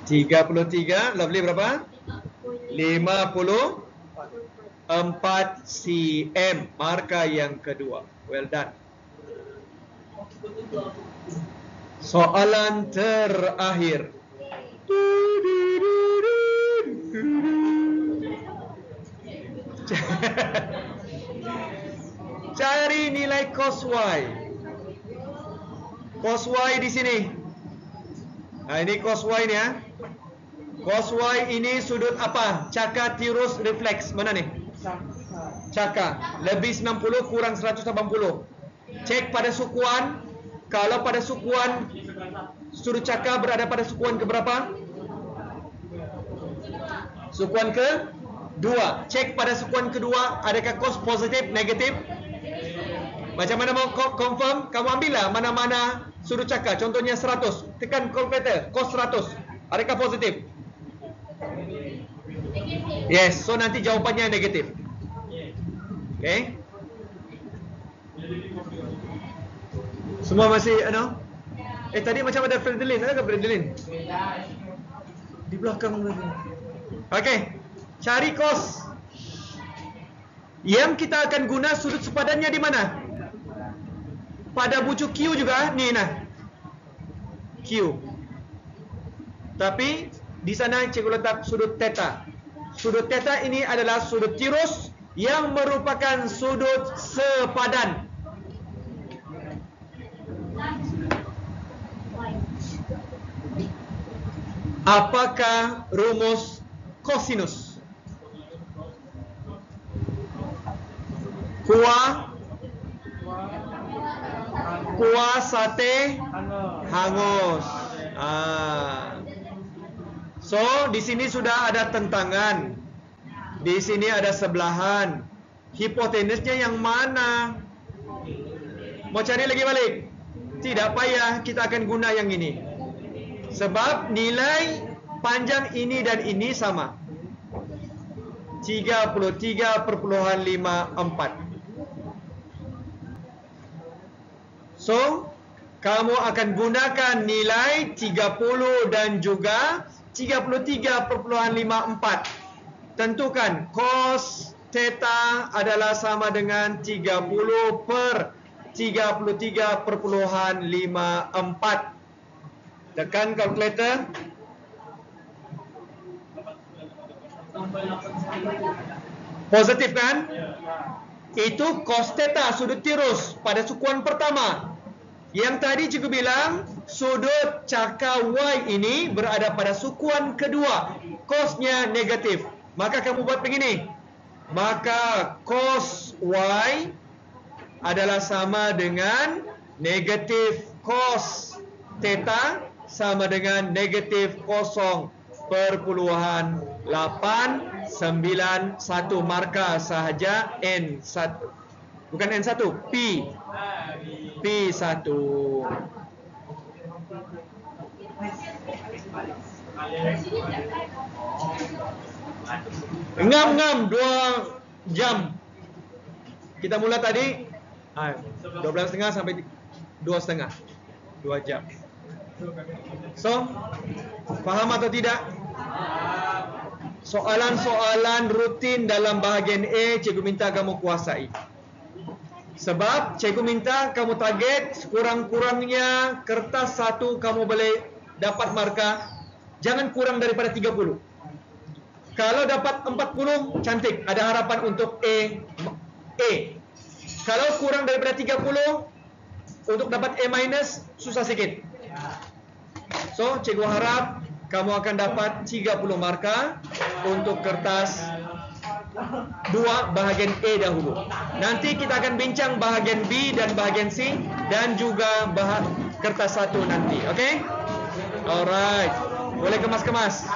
S1: $33, lovely berapa? 54 cm, markah yang kedua. Well done. Soalan terakhir. Cari nilai cos Y. Cos Y di sini. Nah, ini cos Y ni ya. Cos Y ini sudut apa? Cakar tirus refleks. Mana nih? Cakar. Lebih 90 kurang 180. Cek pada sukuan. Kalau pada sukuan sudut cakar berada pada sukuan ke berapa? Sukuan ke 2. Cek pada sukuan kedua, adakah cos positif, negatif? Macam mana mau confirm? Kamu ambillah mana-mana sudut cakar. Contohnya 100. Tekan kalkulator, cos 100. Adakah positif? Yes, so nanti jawapannya negatif. Okay. Semua masih ano? Tadi macam ada Fredlin. Adakah Fredlin? Di belakang lagi. Okey. Cari cos. Yang kita akan guna sudut sepadannya di mana? Pada bucu Q juga. Ni nah. Q. Tapi di sana cikgu letak sudut theta. Sudut theta ini adalah sudut tirus yang merupakan sudut sepadan. Apakah rumus kosinus? Kuah sate hangus. So, di sini sudah ada tentangan. Di sini ada sebelahan. Hipotenusnya yang mana? Mau cari lagi balik? Tidak payah, kita akan guna yang ini. Sebab nilai panjang ini dan ini sama. 33.54. So, kamu akan gunakan nilai 30 dan juga 33.54. Tentukan cos theta adalah sama dengan 30 per 33.54. Tekan kalkulator. Positif kan? Itu cos theta, sudut tirus pada sukuan pertama. Yang tadi cikgu bilang sudut cakar Y ini berada pada sukuan kedua. Cosnya negatif. Maka kamu buat begini. Maka cos Y adalah sama dengan negatif cos theta sama dengan negatif 0.891, markah sahaja N1. Bukan N1, P1. Ngam 2 jam. Kita mula tadi 12.30 sampai 2.30. 2 jam. So, faham atau tidak? soalan-soalan rutin dalam bahagian A cikgu minta kamu kuasai. Sebab cikgu minta kamu target sekurang-kurangnya kertas satu kamu boleh dapat markah jangan kurang daripada 30. Kalau dapat 40 cantik, ada harapan untuk A. Kalau kurang daripada 30 untuk dapat A- susah sikit. So cikgu harap kamu akan dapat 30 markah untuk kertas 2 bahagian A dahulu. Nanti kita akan bincang bahagian B dan bahagian C dan juga kertas 1 nanti. Okay? Alright. Boleh kemas-kemas.